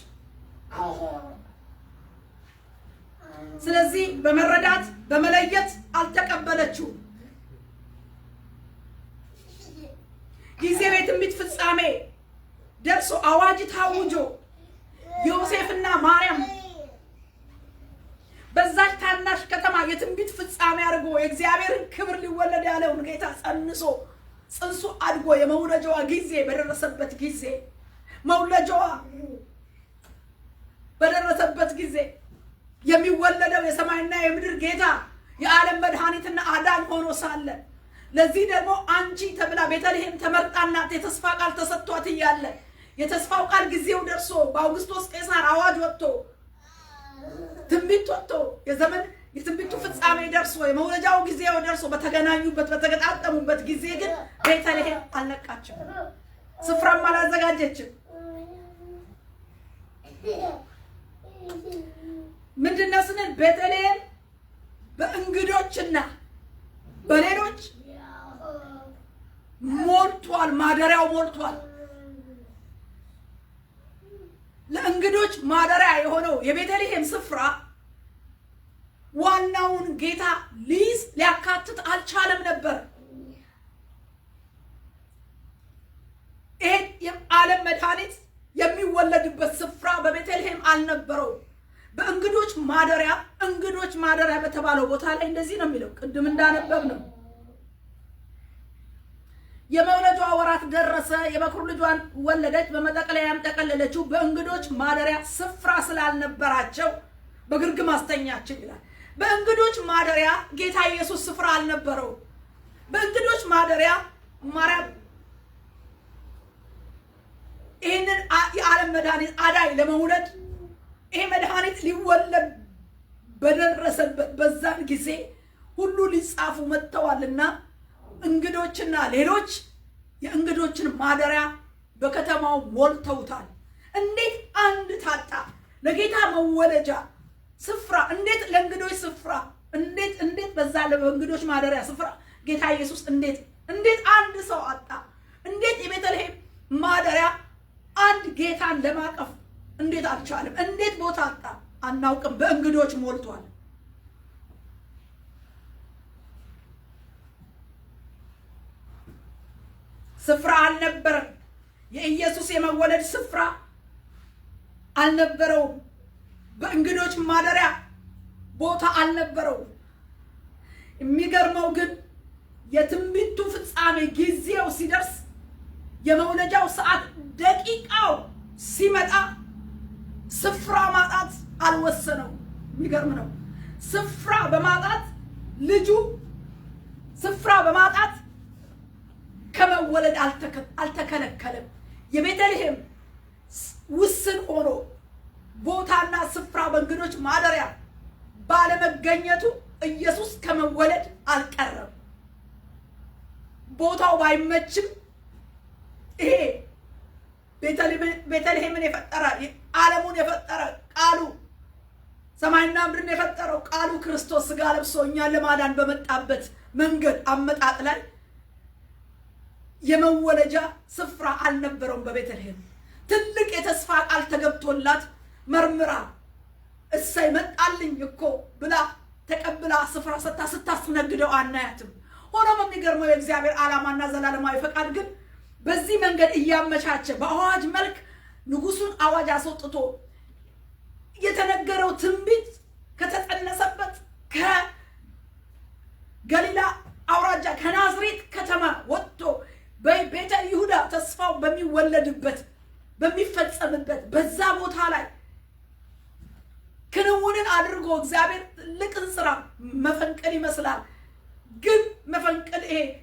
ስለዚህ በመረዳት በመለየት አልተቀበለችው። ጊዜው የትንቢት ፍጻሜ ደርሶ አዋጅ ታውጆ ዮሴፍና ማርያም በዛች ታናሽ ከተማ የትንቢት ፍጻሜ አድርጎ የእግዚአብሔርን ክብር ሊወለድ ያለውን ጌታ ጽንሱ አድጎ የመውለጃዋ ጊዜ በደረሰበት ጊዜ የሚወለደው የሰማይና የምድር ጌታ የዓለም መድኃኒትና አዳኝ ሆኖ ሳለ ለዚህ ደግሞ አንቺ ተብላ ቤተልሔም ተመርጣና የተስፋ ቃል ተሰጥቷት እያለ የተስፋው ቃል ጊዜው ደርሶ በአውግስጦስ ቄሳር አዋጅ ወጥቶ ትንቢት ወጥቶ የትንቢቱ ፍጻሜ ደርሶ የመውለጃው ጊዜው ደርሶ በተገናኙበት በተገጣጠሙበት ጊዜ ግን ቤተልሔም አልነቃችም፣ ስፍራም አላዘጋጀችም። ምንድነው ስንል ቤተልሔም በእንግዶችና በሌሎች ሞልቷል፣ ማደሪያው ሞልቷል። ለእንግዶች ማደሪያ የሆነው የቤተልሔም ስፍራ ዋናውን ጌታ ሊያካትት አልቻለም ነበር። ይሄ የዓለም መድኃኒት የሚወለድበት ስፍራ በቤተልሔም አልነበረው። በእንግዶች ማደሪያ በተባለው ቦታ ላይ እንደዚህ ነው የሚለው፣ ቅድም እንዳነበብ ነው። የመውለጃዋ ወራት ደረሰ፣ የበኩር ልጇን ወለደች፣ በመጠቅለያም ጠቀለለችው። በእንግዶች ማደሪያ ስፍራ ስላልነበራቸው በግርግም አስተኛችን ይላል። በእንግዶች ማደሪያ ጌታ ኢየሱስ ስፍራ አልነበረው። በእንግዶች ማደሪያ ማርያም ይህንን የዓለም መድኃኒት አዳኝ ለመውለድ ይሄ መድኃኒት ሊወለድ በደረሰበት በዛን ጊዜ ሁሉ ሊጻፉ መጥተዋልና እንግዶችና ሌሎች የእንግዶችን ማደሪያ በከተማው ሞልተውታል። እንዴት አንድ ታጣ? ለጌታ መወለጃ ስፍራ እንዴት ለእንግዶች ስፍራ እንዴት በዛ ለእንግዶች ማደሪያ ስፍራ ጌታ ኢየሱስ እንዴት አንድ ሰው አጣ? እንዴት የቤተልሔም ማደሪያ አንድ ጌታን ለማቀፍ እንዴት አልቻለም? እንዴት ቦታ አጣ? አናውቅም። በእንግዶች ሞልቷል። ስፍራ አልነበረም። የኢየሱስ የመወለድ ስፍራ አልነበረውም። በእንግዶች ማደሪያ ቦታ አልነበረውም። የሚገርመው ግን የትንቢቱ ፍጻሜ ጊዜው ሲደርስ የመውለጃው ሰዓት ደቂቃው ሲመጣ ስፍራ ማጣት አልወሰነው። የሚገርም ነው። ስፍራ በማጣት ልጁ ስፍራ በማጣት ከመወለድ አልተከለከለም። የቤተልሔም ውስን ሆኖ ቦታና ስፍራ በእንግዶች ማደሪያ ባለመገኘቱ ኢየሱስ ከመወለድ አልቀረም። ቦታው ባይመችም ይሄ ቤተልሔምን የፈጠረ ዓለሙን የፈጠረ ቃሉ ሰማይና ምድርን የፈጠረው ቃሉ ክርስቶስ ሥጋ ለብሶ እኛን ለማዳን በመጣበት መንገድ አመጣጥ ላይ የመወለጃ ስፍራ አልነበረውም። በቤተልሔም ትልቅ የተስፋ ቃል ተገብቶላት መርምራ እሰይ መጣልኝ እኮ ብላ ተቀብላ ስፍራ ሰጥታ ስታስነግደው አናያትም። ሆኖም የሚገርመው የእግዚአብሔር ዓላማና ዘላለማዊ ፈቃድ ግን በዚህ መንገድ እያመቻቸ በአዋጅ መልክ ንጉሱን አዋጅ አስወጥቶ የተነገረው ትንቢት ከተጸነሰበት ከገሊላ አውራጃ ከናዝሬት ከተማ ወጥቶ በቤተ ይሁዳ ተስፋው በሚወለድበት በሚፈጸምበት በዛ ቦታ ላይ ክንውንን አድርጎ እግዚአብሔር ትልቅን ስራ መፈንቅል ይመስላል። ግን መፈንቅል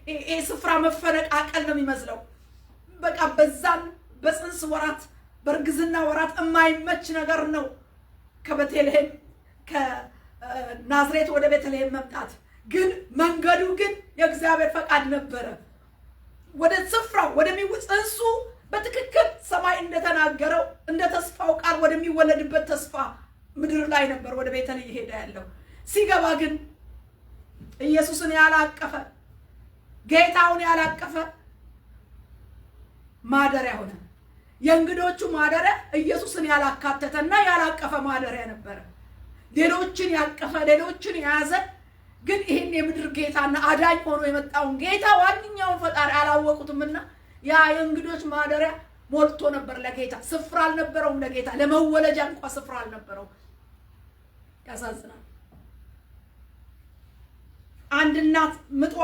ይሄ ስፍራ መፈነቃቀል ነው የሚመስለው። በቃ በዛን በጽንስ ወራት በእርግዝና ወራት የማይመች ነገር ነው። ከቤተልሔም ከናዝሬት ወደ ቤተልሔም መምጣት ግን መንገዱ ግን የእግዚአብሔር ፈቃድ ነበረ። ወደ ስፍራው ጽንሱ በትክክል ሰማይ እንደተናገረው እንደ ተስፋው ቃል ወደሚወለድበት ተስፋ ምድር ላይ ነበር ወደ ቤተልሔም ይሄዳ ያለው። ሲገባ ግን ኢየሱስን ያላቀፈ ጌታውን ያላቀፈ ማደሪያ ሆነ። የእንግዶቹ ማደሪያ ኢየሱስን ያላካተተና ያላቀፈ ማደሪያ ነበረ። ሌሎችን ያቀፈ ሌሎችን የያዘ ግን ይሄን የምድር ጌታና አዳኝ ሆኖ የመጣውን ጌታ ዋንኛውን ፈጣሪ አላወቁትምና ያ የእንግዶች ማደሪያ ሞልቶ ነበር። ለጌታ ስፍራ አልነበረውም። ለጌታ ለመወለጃ እንኳን ስፍራ አልነበረውም። ያሳዝናል። አንድ እናት ምጧ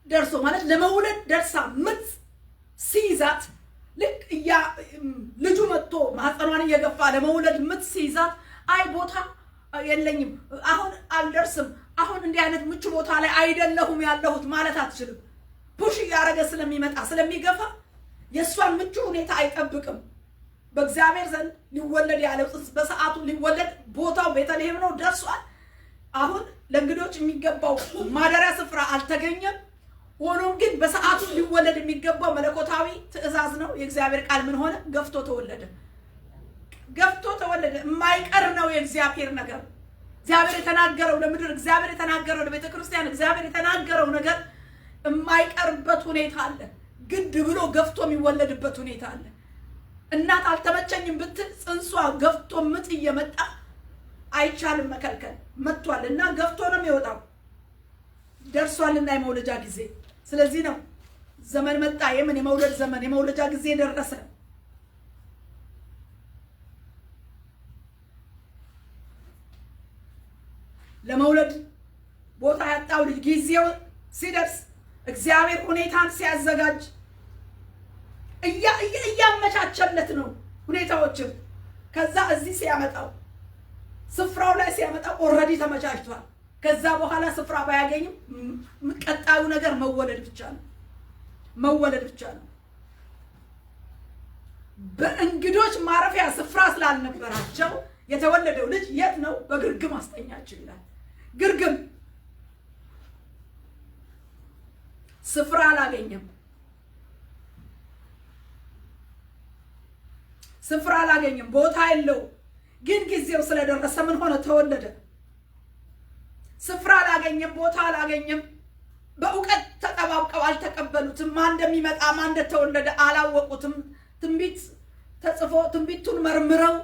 ደርሶ ማለት ለመውለድ ደርሳ ምጥ ሲይዛት ልክ ልጁ መጥቶ ማህፀኗን እየገፋ ለመውለድ ምጥ ሲይዛት አይ ቦታ የለኝም፣ አሁን አልደርስም፣ አሁን እንዲህ አይነት ምቹ ቦታ ላይ አይደለሁም ያለሁት ማለት አትችልም። ፑሽ እያደረገ ስለሚመጣ ስለሚገፋ የእሷን ምቹ ሁኔታ አይጠብቅም። በእግዚአብሔር ዘንድ ሊወለድ ያለው ጽንስ በሰዓቱ ሊወለድ ቦታው ቤተልሔም ነው፣ ደርሷል። አሁን ለእንግዶች የሚገባው ማደሪያ ስፍራ አልተገኘም። ሆኖም ግን በሰዓቱ ሊወለድ የሚገባው መለኮታዊ ትእዛዝ ነው። የእግዚአብሔር ቃል ምን ሆነ? ገፍቶ ተወለደ። ገፍቶ ተወለደ። የማይቀር ነው የእግዚአብሔር ነገር። እግዚአብሔር የተናገረው ለምድር፣ እግዚአብሔር የተናገረው ለቤተ ክርስቲያን፣ እግዚአብሔር የተናገረው ነገር የማይቀርበት ሁኔታ አለ። ግድ ብሎ ገፍቶ የሚወለድበት ሁኔታ አለ። እናት አልተመቸኝም ብትል ጽንሷ ገፍቶ ምጥ እየመጣ አይቻልም መከልከል። መጥቷልና ገፍቶ ነው የሚወጣው። ደርሷልና የመውለጃ ጊዜ። ስለዚህ ነው ዘመን መጣ። የምን የመውለድ ዘመን፣ የመውለጃ ጊዜ ደረሰ። ለመውለድ ቦታ ያጣው ልጅ ጊዜው ሲደርስ እግዚአብሔር ሁኔታን ሲያዘጋጅ እያመቻቸለት ነው ሁኔታዎችን። ከዛ እዚህ ሲያመጣው ስፍራው ላይ ሲያመጣው ኦልሬዲ ተመቻችቷል። ከዛ በኋላ ስፍራ ባያገኝም ቀጣዩ ነገር መወለድ ብቻ ነው። መወለድ ብቻ ነው። በእንግዶች ማረፊያ ስፍራ ስላልነበራቸው የተወለደው ልጅ የት ነው? በግርግም አስተኛቸው ይላል። ግርግም ስፍራ አላገኘም። ስፍራ አላገኘም። ቦታ የለው። ግን ጊዜው ስለደረሰ ምን ሆነ? ተወለደ። ስፍራ አላገኘም። ቦታ አላገኘም። በእውቀት ተጠባብቀው አልተቀበሉትም። ማን እንደሚመጣ ማን እንደተወለደ አላወቁትም። ትንቢት ተጽፎ ትንቢቱን መርምረው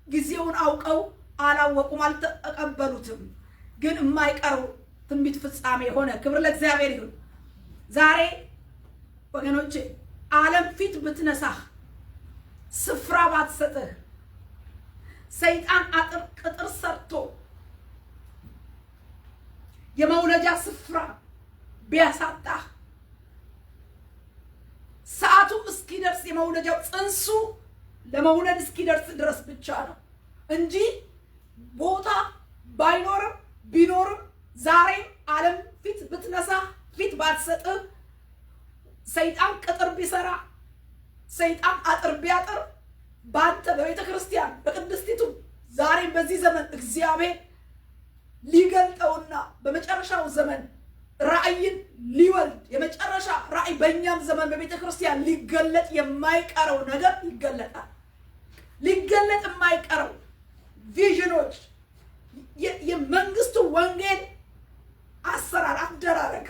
ጊዜውን አውቀው አላወቁም፣ አልተቀበሉትም። ግን የማይቀረው ትንቢት ፍጻሜ ሆነ። ክብር ለእግዚአብሔር ይሁን። ዛሬ ወገኖቼ ዓለም ፊት ብትነሳህ፣ ስፍራ ባትሰጥህ፣ ሰይጣን አጥር ቅጥር ሰርቶ የመውለጃ ስፍራ ቢያሳጣህ፣ ሰዓቱ እስኪደርስ የመውለጃው ጽንሱ ለመውለድ እስኪደርስ ድረስ ብቻ ነው እንጂ ቦታ ባይኖርም ቢኖርም ዛሬም ዓለም ፊት ብትነሳህ፣ ፊት ባትሰጥህ፣ ሰይጣን ቅጥር ቢሰራ፣ ሰይጣን አጥር ቢያጥር በአንተ በቤተ ክርስቲያን በቅድስቲቱ ዛሬም በዚህ ዘመን እግዚአብሔር ሊገልጠውና በመጨረሻው ዘመን ራእይን ሊወልድ የመጨረሻ ራእይ በእኛም ዘመን በቤተ ክርስቲያን ሊገለጥ የማይቀረው ነገር ይገለጣል። ሊገለጥ የማይቀረው ቪዥኖች፣ የመንግስቱ ወንጌል አሰራር አደራረግ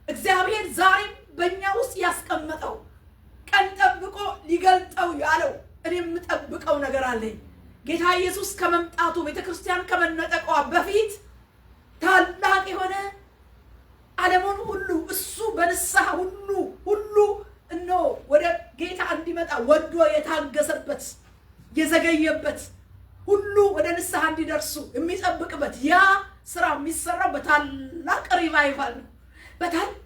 እግዚአብሔር ዛሬም በእኛ ውስጥ ያስቀመጠው ቀን ጠብቆ ሊገልጠው ያለው እኔ የምጠብቀው ነገር አለኝ። ጌታ ኢየሱስ ከመምጣቱ ቤተ ክርስቲያን ከመነጠቋ በፊት ታላቅ የሆነ ዓለሙን ሁሉ እሱ በንስሐ ሁሉ እነሆ ወደ ጌታ እንዲመጣ ወዶ የታገሰበት የዘገየበት ሁሉ ወደ ንስሐ እንዲደርሱ የሚጠብቅበት ያ ስራ የሚሰራው በታላቅ ሪቫይቫል ነው። በታላቅ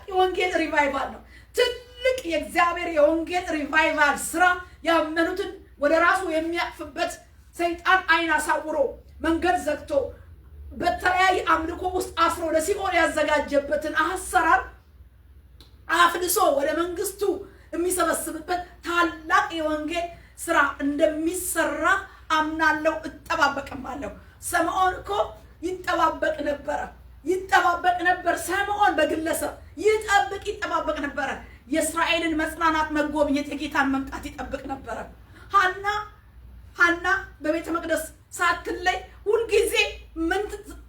የወንጌል ሪቫይቫል ነው። ትልቅ የእግዚአብሔር የወንጌል ሪቫይቫል ስራ ያመኑትን ወደ ራሱ የሚያቅፍበት ሰይጣን አይን አሳውሮ መንገድ ዘግቶ በተለያየ አምልኮ ውስጥ አስሮ ለሲኦል ያዘጋጀበትን አሰራር አፍልሶ ወደ መንግስቱ የሚሰበስብበት ታላቅ የወንጌል ስራ እንደሚሰራ አምናለሁ፣ እጠባበቅማለሁ። ስምዖን እኮ ይጠባበቅ ነበር። ስምዖን በግለሰብ ይጠባበቅ ነበረ። የእስራኤልን መጽናናት፣ መጎብኘት፣ የጌታን መምጣት ይጠብቅ ነበረ። ሐና በቤተ መቅደስ ሳትለይ ሁልጊዜ ምን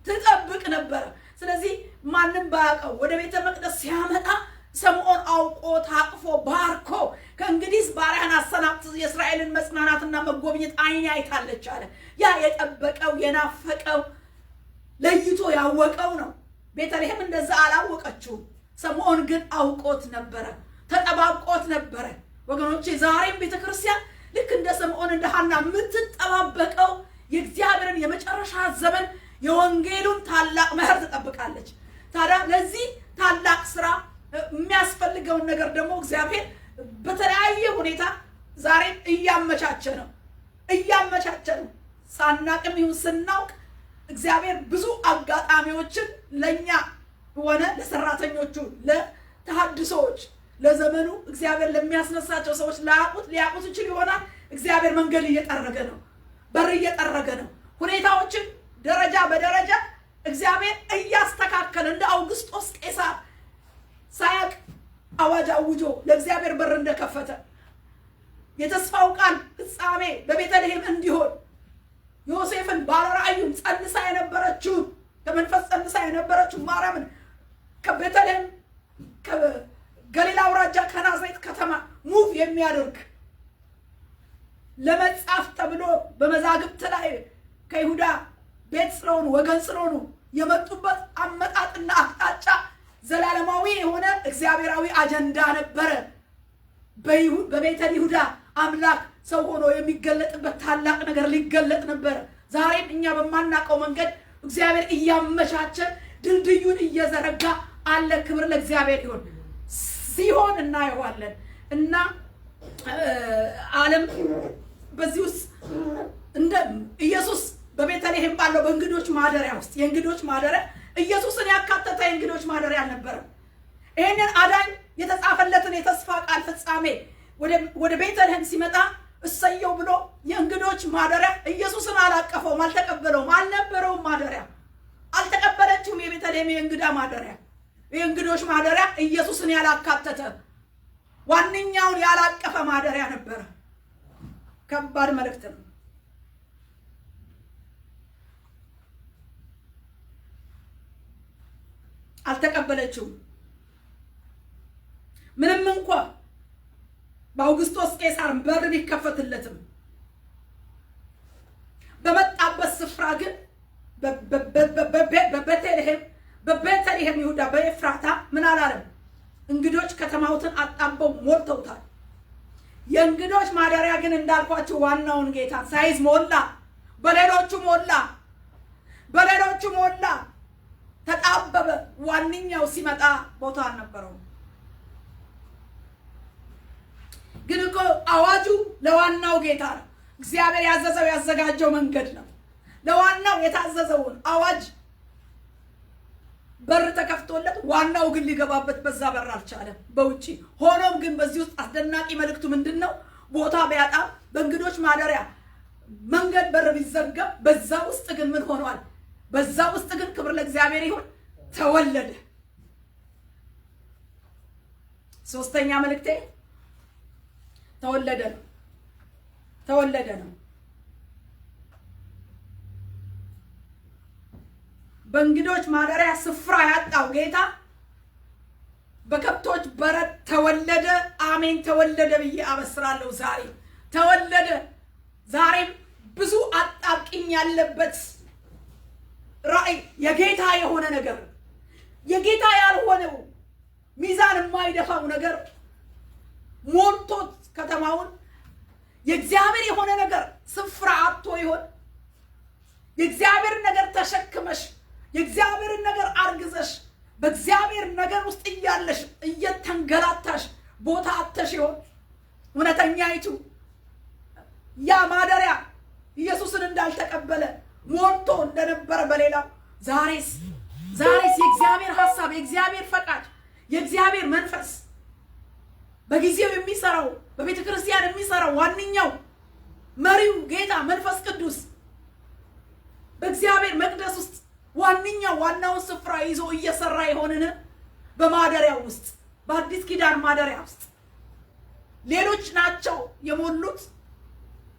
ትጠብቅ ነበረ። ስለዚህ ማንም ባያውቀው ወደ ቤተ መቅደስ ሲያመጣ ስምዖን አውቆ ታቅፎ ባርኮ ከእንግዲህ ባሪያን አሰናብት፣ የእስራኤልን መጽናናትና መጎብኘት አይኔ አይታለች አለ። ያ የጠበቀው የናፈቀው ለይቶ ያወቀው ነው። ቤተልሔም እንደዛ አላወቀችውም። ስምዖን ግን አውቆት ነበረ፣ ተጠባብቆት ነበረ። ወገኖቼ ዛሬም ቤተክርስቲያን ልክ እንደ ስምዖን እንደ ሐና የምትጠባበቀው የእግዚአብሔርን የመጨረሻ ዘመን የወንጌሉን ታላቅ መኸር ትጠብቃለች። ታዲያ ለዚህ ታላቅ ስራ የሚያስፈልገውን ነገር ደግሞ እግዚአብሔር በተለያየ ሁኔታ ዛሬም እያመቻቸ ነው። ሳናቅም ይሁን ስናውቅ እግዚአብሔር ብዙ አጋጣሚዎችን ለኛ ሆነ ለሰራተኞቹ፣ ለተሐድሶዎች፣ ለዘመኑ እግዚአብሔር ለሚያስነሳቸው ሰዎች ሊያውቁት ይችል ይሆናል። እግዚአብሔር መንገድ እየጠረገ ነው፣ በር እየጠረገ ነው። ሁኔታዎችን ደረጃ በደረጃ እግዚአብሔር እያስተካከለ እንደ አውግስጦስ ቄሳር ሳያቅ አዋጅ አውጆ ለእግዚአብሔር በር እንደከፈተ የተስፋው ቃል ፍጻሜ በቤተልሔም እንዲሆን ዮሴፍን ባለራእዩን ጸንሳ የነበረችው ከመንፈስ ጸንሳ የነበረችው ማርያምን ከቤተልሔም ከገሊላ አውራጃ ከናዝሬት ከተማ ሙቭ የሚያደርግ ለመጻፍ ተብሎ በመዛግብት ላይ ከይሁዳ ቤት ስለሆኑ ወገን ስለሆኑ የመጡበት አመጣጥና አቅጣጫ ዘላለማዊ የሆነ እግዚአብሔራዊ አጀንዳ ነበረ። በቤተ ይሁዳ አምላክ ሰው ሆኖ የሚገለጥበት ታላቅ ነገር ሊገለጥ ነበር። ዛሬም እኛ በማናውቀው መንገድ እግዚአብሔር እያመቻቸ ድልድዩን እየዘረጋ አለ። ክብር ለእግዚአብሔር ይሁን። ሲሆን እናየዋለን እና ዓለም በዚህ ውስጥ እንደ ኢየሱስ በቤተልሔም ባለው በእንግዶች ማደሪያ ውስጥ የእንግዶች ማደሪያ ኢየሱስን ያካተተ የእንግዶች ማደሪያ አልነበረም። ይሄንን አዳኝ የተጻፈለትን የተስፋ ቃል ፍጻሜ ወደ ቤተልሔም ሲመጣ እሰየው ብሎ የእንግዶች ማደሪያ ኢየሱስን አላቀፈውም፣ አልተቀበለውም፣ አልነበረውም ማደሪያ አልተቀበለችውም። የቤተልሔም የእንግዳ ማደሪያ የእንግዶች ማደሪያ ኢየሱስን ያላካተተ ዋነኛውን ያላቀፈ ማደሪያ ነበረ። ከባድ መልእክት ነው። አልተቀበለችውም። ምንም እንኳን በአውግስጦስ ቄሳር በር ቢከፈትለትም በመጣበት ስፍራ ግን በቤተልሔም ይሁዳ በኤፍራታ ምን አላለም? እንግዶች ከተማውትን አጣበው ሞልተውታል። የእንግዶች ማደሪያ ግን እንዳልኳችሁ ዋናውን ጌታ ሳይዝ ሞላ፣ በሌሎቹ ሞላ፣ ተጣበበ። ዋንኛው ሲመጣ ቦታ አልነበረውም። ግን እኮ አዋጁ ለዋናው ጌታ ነው። እግዚአብሔር ያዘዘው ያዘጋጀው መንገድ ነው። ለዋናው የታዘዘውን አዋጅ በር ተከፍቶለት ዋናው ግን ሊገባበት በዛ በር አልቻለም፣ በውጪ ሆኖም ግን በዚህ ውስጥ አስደናቂ መልእክቱ ምንድነው? ቦታ ቢያጣ በእንግዶች ማደሪያ መንገድ በር ቢዘጋ በዛ ውስጥ ግን ምን ሆኗል? በዛ ውስጥ ግን ክብር ለእግዚአብሔር ይሁን ተወለደ። ሶስተኛ መልእክቴ ተወለደ ነው። በእንግዶች ማደሪያ ስፍራ ያጣው ጌታ በከብቶች በረት ተወለደ። አሜን ተወለደ ብዬ አበስራለሁ። ዛሬ ተወለደ። ዛሬም ብዙ አጣብቂኝ ያለበት ራእይ የጌታ የሆነ ነገር የጌታ ያልሆነው ሚዛን የማይደፋው ነገር ሞልቶት ከተማውን የእግዚአብሔር የሆነ ነገር ስፍራ አጥቶ ይሆን? የእግዚአብሔር ነገር ተሸክመሽ የእግዚአብሔር ነገር አርግዘሽ በእግዚአብሔር ነገር ውስጥ እያለሽ እየተንገላታሽ ቦታ አጥተሽ ይሆን? እውነተኛይቱ ያ ማደሪያ ኢየሱስን እንዳልተቀበለ ሞልቶ እንደነበረ በሌላው ዛሬስ የእግዚአብሔር ሐሳብ የእግዚአብሔር ፈቃድ የእግዚአብሔር መንፈስ በጊዜው የሚሰራው በቤተ ክርስቲያን የሚሰራው ዋንኛው መሪው ጌታ መንፈስ ቅዱስ በእግዚአብሔር መቅደስ ውስጥ ዋናውን ስፍራ ይዞ እየሰራ ይሆንን? በማደሪያው ውስጥ በአዲስ ኪዳን ማደሪያ ውስጥ ሌሎች ናቸው የሞሉት?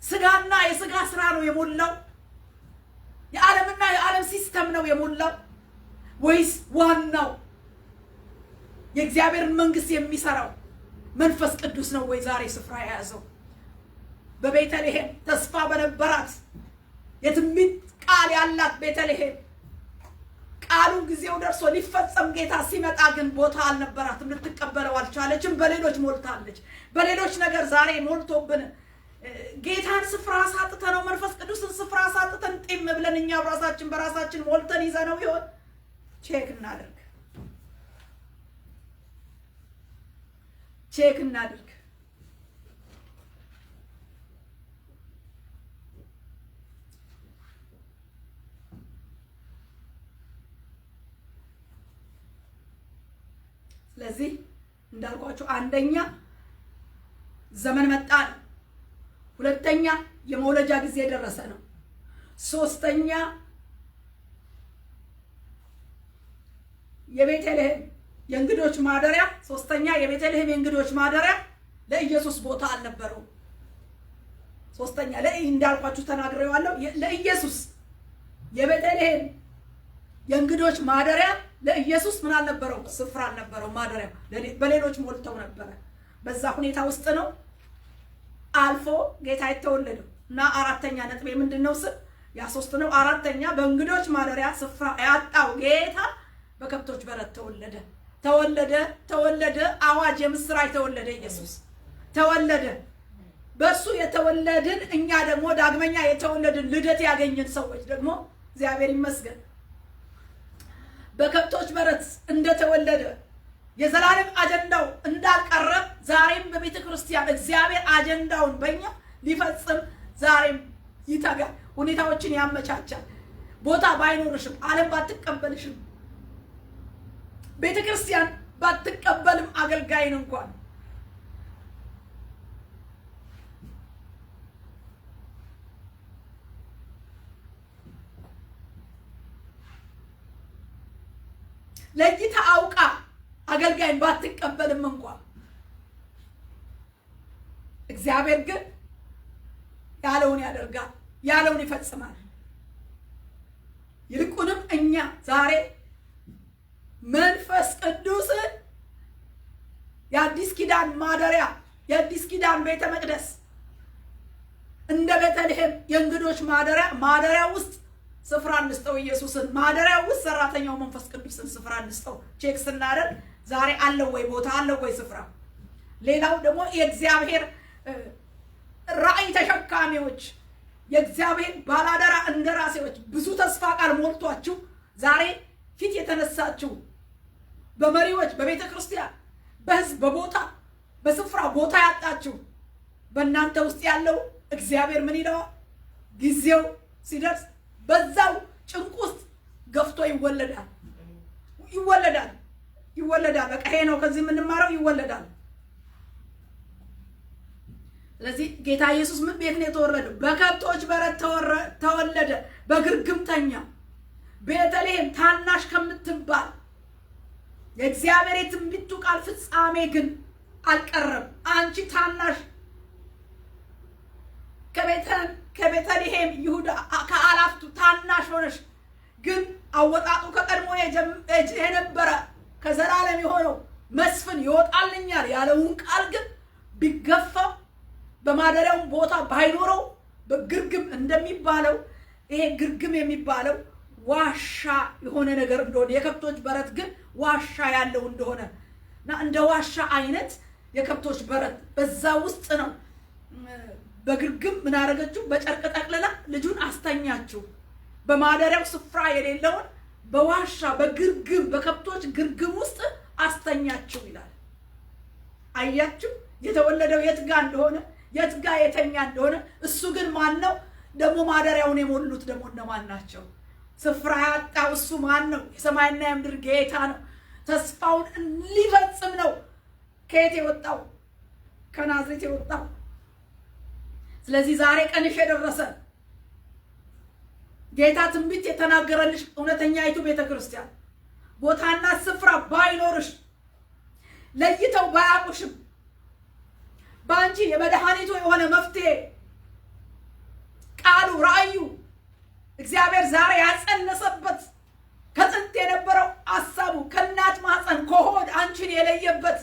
ስጋና የስጋ ስራ ነው የሞላው? የዓለምና የዓለም ሲስተም ነው የሞላው? ወይስ ዋናው የእግዚአብሔርን መንግስት የሚሰራው መንፈስ ቅዱስ ነው ወይ ዛሬ ስፍራ የያዘው? በቤተልሔም ተስፋ በነበራት የትንቢት ቃል ያላት ቤተልሔም ቃሉ ጊዜው ደርሶ ሊፈጸም ጌታ ሲመጣ ግን ቦታ አልነበራትም፣ ልትቀበለው አልቻለችም። በሌሎች ሞልታለች። በሌሎች ነገር ዛሬ ሞልቶብን ጌታን ስፍራ ሳጥተነው መንፈስ ቅዱስን ስፍራ ሳጥተን ጤም ብለን እኛ ራሳችን በራሳችን ሞልተን ይዘነው ይሆን? ቼክ እናድርግ። ስለዚህ እንዳልኳችሁ አንደኛ ዘመን መጣ ነው። ሁለተኛ የመውለጃ ጊዜ ደረሰ ነው። ሶስተኛ የቤተልሔም የእንግዶች ማደሪያ ለኢየሱስ ቦታ አልነበረው። ሶስተኛ እንዳልኳችሁ ተናግሬዋለሁ። ለኢየሱስ የቤተልሔም የእንግዶች ማደሪያ ለኢየሱስ ምን አልነበረው? ስፍራ አልነበረው። ማደሪያ በሌሎች ሞልተው ነበረ። በዛ ሁኔታ ውስጥ ነው አልፎ ጌታ የተወለደው እና አራተኛ ነጥቤ ምንድነው? ያ ሶስት ነው። አራተኛ በእንግዶች ማደሪያ ስፍራ ያጣው ጌታ በከብቶች በረት ተወለደ። አዋጅ የምስራች ተወለደ። ኢየሱስ ተወለደ። በእሱ የተወለድን እኛ ደግሞ ዳግመኛ የተወለድን ልደት ያገኘን ሰዎች ደግሞ እግዚአብሔር ይመስገን በከብቶች በረት እንደተወለደ የዘላለም አጀንዳው እንዳልቀረ ዛሬም በቤተ ክርስቲያን እግዚአብሔር አጀንዳውን በእኛ ሊፈጽም ዛሬም ይተጋል። ሁኔታዎችን ያመቻቻል። ቦታ ባይኖርሽም፣ ዓለም ባትቀበልሽም፣ ቤተ ክርስቲያን ባትቀበልም አገልጋይን እንኳን ለይታ አውቃ አገልጋይን ባትቀበልም እንኳን እግዚአብሔር ግን ያለውን ያደርጋል፣ ያለውን ይፈጽማል። ይልቁንም እኛ ዛሬ መንፈስ ቅዱስ የአዲስ ኪዳን ማደሪያ የአዲስ ኪዳን ቤተ መቅደስ እንደ ቤተልሔም የእንግዶች ማደሪያ ውስጥ ስፍራ እንስጠው። ኢየሱስን ማደሪያ ውስጥ ሰራተኛው መንፈስ ቅዱስን ስፍራ እንስጠው። ቼክ ስናደርግ ዛሬ አለው ወይ ቦታ አለው ወይ ስፍራ? ሌላው ደግሞ የእግዚአብሔር ራእይ ተሸካሚዎች የእግዚአብሔር ባላደራ እንደራሴዎች ብዙ ተስፋ ቃል ሞልቷችሁ ዛሬ ፊት የተነሳችሁ በመሪዎች በቤተ ክርስቲያን በህዝብ በቦታ በስፍራ ቦታ ያጣችሁ በእናንተ ውስጥ ያለው እግዚአብሔር ምን ይለዋል? ጊዜው ሲደርስ በዛው ጭንቅ ውስጥ ገፍቶ ይወለዳል። በቃ ይሄ ነው ከዚህ የምንማረው። ይወለዳል። ስለዚህ ጌታ ኢየሱስ ምን ቤት ነው የተወለደው? በከብቶች በረት ተወለደ። በግርግምተኛ ቤተልሔም ታናሽ ከምትባል የእግዚአብሔር የትንቢቱ ቃል ፍጻሜ ግን አልቀረም። አንቺ ታናሽ ከቤተልሔም ይሁዳ ከአላፍቱ ታናሽ ሆነሽ ግን አወጣጡ ከቀድሞ የነበረ ከዘላለም የሆነው መስፍን ይወጣልኛል ያለውን ቃል ግን ቢገፋ በማደሪያው ቦታ ባይኖረው በግርግም እንደሚባለው ይሄ ግርግም የሚባለው ዋሻ የሆነ ነገር እንደሆነ የከብቶች በረት ግን ዋሻ ያለው እንደሆነ እና እንደ ዋሻ አይነት የከብቶች በረት በዛ ውስጥ ነው በግርግም ምን አደረገችው? በጨርቅ ጠቅልላ ልጁን አስተኛችው። በማደሪያው ስፍራ የሌለውን በዋሻ በግርግም በከብቶች ግርግም ውስጥ አስተኛችው ይላል። አያችሁ የተወለደው የት ጋ እንደሆነ የት ጋ የተኛ እንደሆነ። እሱ ግን ማን ነው? ደግሞ ማደሪያውን የሞሉት ደግሞ እነማን ናቸው? ስፍራ ያጣው እሱ ማን ነው? የሰማይና የምድር ጌታ ነው። ተስፋውን ሊፈጽም ነው። ከየት የወጣው? ከናዝሬት የወጣው። ስለዚህ ዛሬ ቀንሽ የደረሰ ጌታ ትንቢት የተናገረልሽ እውነተኛይቱ ቤተክርስቲያን ቦታና ስፍራ ባይኖርሽ ለይተው ባያቁሽም በአንቺ የመድኃኒቱ የሆነ መፍትሄ ቃሉ ራእዩ እግዚአብሔር ዛሬ ያጸነሰበት ከጥንት የነበረው ሐሳቡ ከእናት ማህፀን ከሆድ አንቺን የለየበት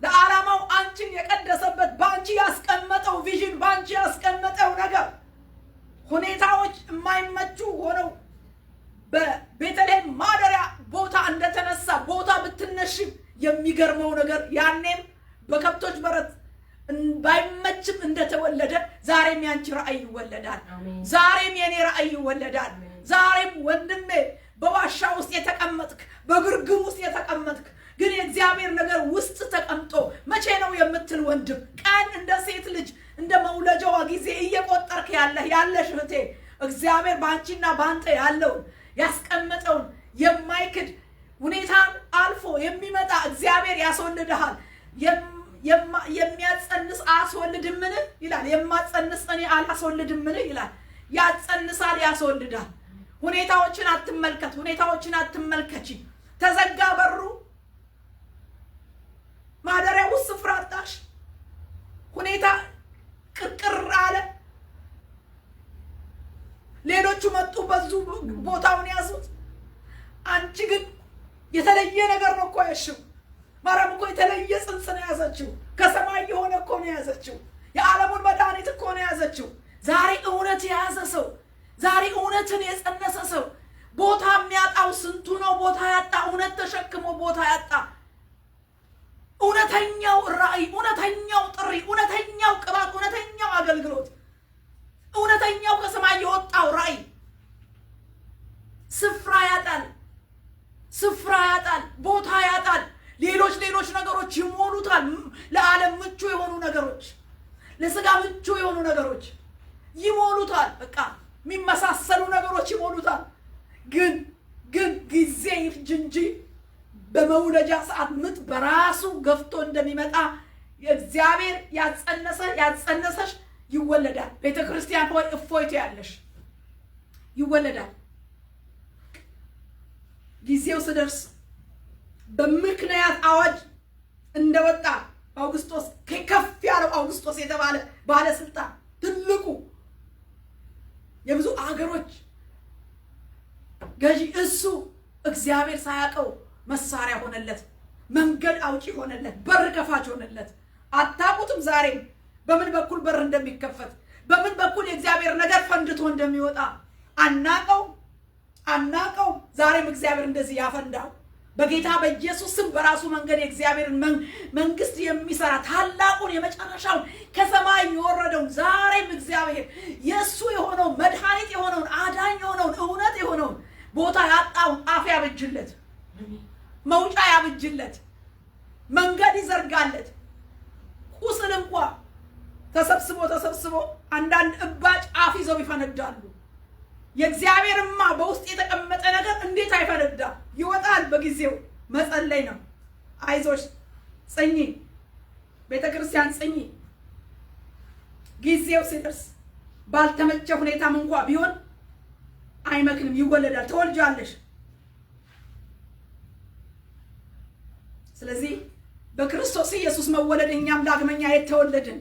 ለዓላማው አንቺን የቀደሰበት በአንቺ ያስቀመጠው ቪዥን በአንቺ ያስቀመጠው ነገር ሁኔታዎች የማይመቹ ሆነው በቤተልሔም ማደሪያ ቦታ እንደተነሳ ቦታ ብትነሽም የሚገርመው ነገር ያኔም በከብቶች በረት ባይመችም እንደተወለደ ዛሬም ያንቺ ራእይ ይወለዳል። ዛሬም የኔ ራእይ ይወለዳል። ዛሬም ወንድሜ በዋሻ ውስጥ የተቀመጥክ በግርግም ውስጥ የተቀመጥክ ግን የእግዚአብሔር ነገር ውስጥ ተቀምጦ መቼ ነው የምትል ወንድም ቀን እንደ ሴት ልጅ እንደ መውለጃዋ ጊዜ እየቆጠርክ ያለሽ እህቴ እግዚአብሔር በአንቺና በአንተ ያለውን ያስቀመጠውን የማይክድ ሁኔታን አልፎ የሚመጣ እግዚአብሔር ያስወልድሃል። የሚያጸንስ አያስወልድምን ይላል። የማጸንስ እኔ አላስወልድምን ይላል። ያጸንሳል፣ ያስወልዳል። ሁኔታዎችን አትመልከት፣ ሁኔታዎችን አትመልከቺ። ተዘጋ በሩ፣ ማደሪያው ስፍራ አጣሽ፣ ሁኔታ ቅርቅር አለ። ሌሎቹ መጡ፣ በዙ፣ ቦታውን ያዙት። አንቺ ግን የተለየ ነገር ነው እኮ ያሽው። ማርያም እኮ የተለየ ጽንስ ነው ያዘችው። ከሰማይ የሆነ እኮ ነው ያዘችው። የዓለሙን መድኃኒት እኮ ነው ያዘችው። ዛሬ እውነት የያዘ ሰው፣ ዛሬ እውነትን የጸነሰ ሰው ቦታ የሚያጣው ስንቱ ነው? ቦታ ያጣ፣ እውነት ተሸክሞ ቦታ ያጣ። እውነተኛው ራእይ፣ እውነተኛው ጥሪ፣ እውነተኛው ቅባት፣ እውነተኛው አገልግሎት፣ እውነተኛው ከሰማይ የወጣው ራእይ ስፍራ ያጣል፣ ስፍራ ያጣል፣ ቦታ ያጣል። ሌሎች ነገሮች ይሞሉታል። ለዓለም ምቹ የሆኑ ነገሮች፣ ለስጋ ምቹ የሆኑ ነገሮች ይሞሉታል። በቃ የሚመሳሰሉ ነገሮች ይሞሉታል። ግን ጊዜ ይፍጅ እንጂ በመውለጃ ሰዓት ምጥ በራሱ ገፍቶ እንደሚመጣ እግዚአብሔር ያጸነሰሽ ይወለዳል። ቤተክርስቲያን ሆይ እፎይት ያለሽ ይወለዳል። ጊዜው ሲደርስ በምክንያት አዋጅ እንደወጣ አውግስጦስ ከፍ ያለው አውግስጦስ የተባለ ባለስልጣን ትልቁ የብዙ አገሮች ገዢ እሱ እግዚአብሔር ሳያውቀው መሳሪያ ሆነለት፣ መንገድ አውጪ ሆነለት፣ በር ከፋች ሆነለት። አታውቁትም ዛሬም በምን በኩል በር እንደሚከፈት በምን በኩል የእግዚአብሔር ነገር ፈንድቶ እንደሚወጣ አናቀው። ዛሬም እግዚአብሔር እንደዚህ ያፈንዳው በጌታ በኢየሱስ ስም በራሱ መንገድ የእግዚአብሔርን መንግስት የሚሰራ ታላቁን የመጨረሻውን ከሰማይ የወረደውን ዛሬም እግዚአብሔር የእሱ የሆነውን መድኃኒት የሆነውን አዳኝ የሆነውን እውነት የሆነውን ቦታ ያጣውን አፍ ያብጅለት፣ መውጫ ያብጅለት፣ መንገድ ይዘርጋለት። ቁስል እንኳ ተሰብስቦ አንዳንድ እባጭ አፍ ይዘው ይፈነዳሉ። የእግዚአብሔርማ በውስጥ የተቀመጠ ነገር እንዴት አይፈነዳ? ይወጣል። በጊዜው መጸለይ ነው። አይዞሽ ጽኚ፣ ቤተክርስቲያን ጽኚ። ጊዜው ሲደርስ ባልተመቸ ሁኔታም እንኳ ቢሆን አይመክንም፣ ይወለዳል። ተወልጃለሽ። ስለዚህ በክርስቶስ ኢየሱስ መወለድ እኛም ዳግመኛ የተወለድን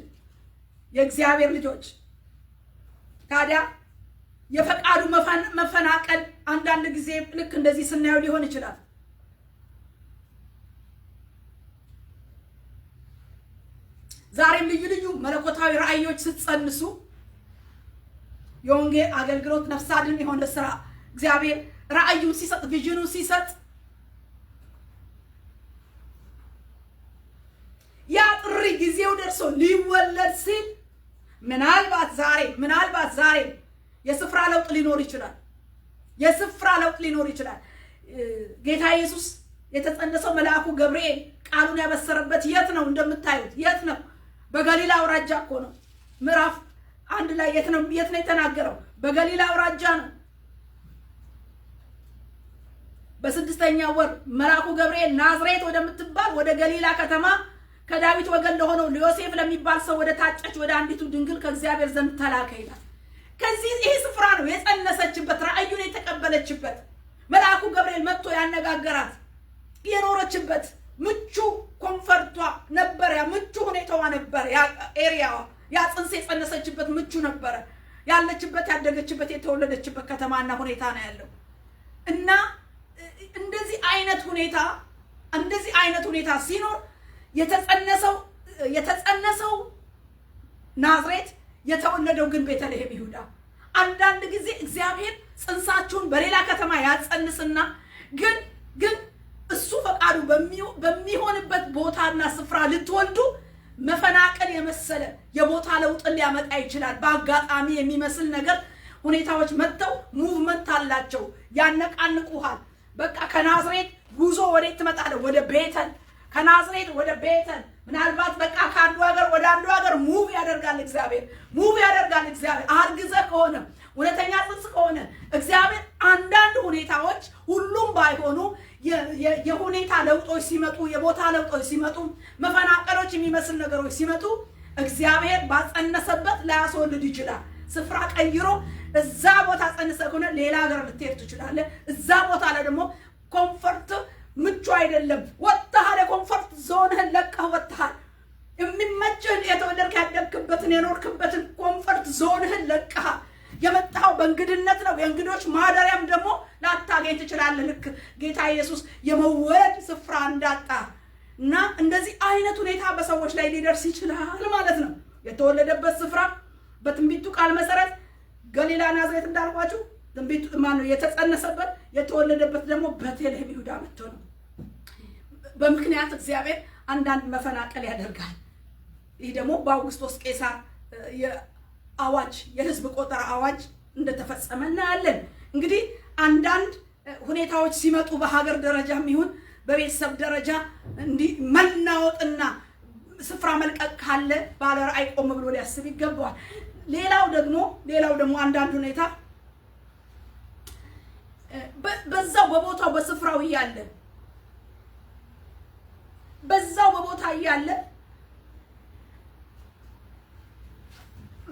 የእግዚአብሔር ልጆች ታዲያ የፈቃዱ መፈናቀል አንዳንድ ጊዜ ልክ እንደዚህ ስናየው ሊሆን ይችላል። ዛሬም ልዩ መለኮታዊ ራእዮች ስትጸንሱ የወንጌል አገልግሎት ነፍስ አድን የሆነ ስራ እግዚአብሔር ራእዩን ሲሰጥ ቪዥኑን ሲሰጥ ያ ጥሪ ጊዜው ደርሶ ሊወለድ ሲል ምናልባት ዛሬ የስፍራ ለውጥ ሊኖር ይችላል። የስፍራ ለውጥ ሊኖር ይችላል። ጌታ ኢየሱስ የተጸነሰው መልአኩ ገብርኤል ቃሉን ያበሰረበት የት ነው? እንደምታዩት የት ነው? በገሊላ አውራጃ እኮ ነው። ምዕራፍ 1 ላይ የት ነው የተናገረው? በገሊላ አውራጃ ነው። በ6ኛው ወር መልአኩ ገብርኤል ናዝሬት ወደምትባል ወደ ገሊላ ከተማ ከዳዊት ወገን ለሆነው ለዮሴፍ ለሚባል ሰው ወደ ታጨች ወደ አንዲቱ ድንግል ከእግዚአብሔር ዘንድ ተላከ ይላል። ከዚህ ይሄ ስፍራ ነው የጸነሰችበት፣ ራእዩን የተቀበለችበት፣ መልአኩ ገብርኤል መጥቶ ያነጋገራት የኖረችበት ምቹ ኮንፈርቷ ነበር። ያ ምቹ ሁኔታዋ ነበር። ያ ኤሪያዋ ያ ጽንስ የጸነሰችበት ምቹ ነበር። ያለችበት ያደገችበት የተወለደችበት ከተማና ሁኔታ ነው ያለው እና እንደዚህ አይነት ሁኔታ ሲኖር የተጸነሰው ናዝሬት የተወለደው ግን ቤተልሔም ይሁዳ። አንዳንድ ጊዜ እግዚአብሔር ጽንሳችሁን በሌላ ከተማ ያጸንስና ግን እሱ ፈቃዱ በሚሆንበት ቦታና ስፍራ ልትወልዱ መፈናቀል የመሰለ የቦታ ለውጥን ሊያመጣ ይችላል። በአጋጣሚ የሚመስል ነገር ሁኔታዎች መጥተው ሙቭመንት አላቸው፣ ያነቃንቁሃል። በቃ ከናዝሬት ጉዞ ወዴት ትመጣለህ? ወደ ቤተል። ከናዝሬት ወደ ቤተል ምናልባት በቃ ከአንዱ ሀገር ወደ አንዱ ሀገር ሙቭ ያደርጋል እግዚአብሔር። አርግዘህ ከሆነ እውነተኛ ጽንስ ከሆነ እግዚአብሔር አንዳንድ ሁኔታዎች ሁሉም ባይሆኑ የሁኔታ ለውጦች ሲመጡ፣ የቦታ ለውጦች ሲመጡ፣ መፈናቀሎች የሚመስል ነገሮች ሲመጡ እግዚአብሔር ባጸነሰበት ላያስወልድ ይችላል። ስፍራ ቀይሮ እዛ ቦታ ጸንሰ ከሆነ ሌላ ሀገር ልትሄድ ትችላለህ። እዛ ቦታ ላይ ደግሞ ኮምፈርት ምቹ አይደለም። ወጥተሃል፣ የኮምፈርት ዞንህን ለቀህ ወጥተሃል። የሚመችህን የተወለድክ ያደግክበትን የኖርክበትን ኮምፈርት ዞንህን ለቀሃል። የመጣው በእንግድነት ነው። የእንግዶች ማደሪያም ደግሞ ላታገኝ ትችላለህ። ልክ ጌታ ኢየሱስ የመወለድ ስፍራ እንዳጣ እና እንደዚህ አይነት ሁኔታ በሰዎች ላይ ሊደርስ ይችላል ማለት ነው። የተወለደበት ስፍራ በትንቢቱ ቃል መሰረት ገሊላ ናዝሬት እንዳልኳችሁ ትንቢቱ የተጸነሰበት የተወለደበት ደግሞ ቤተልሔም ይሁዳ መጥቶ ነው። በምክንያት እግዚአብሔር አንዳንድ መፈናቀል ያደርጋል። ይህ ደግሞ በአውግስጦስ ቄሳር አዋጅ የህዝብ ቆጠራ አዋጅ እንደተፈጸመ እናያለን። እንግዲህ አንዳንድ ሁኔታዎች ሲመጡ በሀገር ደረጃም ይሁን በቤተሰብ ደረጃ እንዲህ መናወጥና ስፍራ መልቀቅ ካለ ባለ ራእይ ቆም ብሎ ሊያስብ ይገባዋል። ሌላው ደግሞ አንዳንድ ሁኔታ በዛው በቦታው በስፍራው እያለ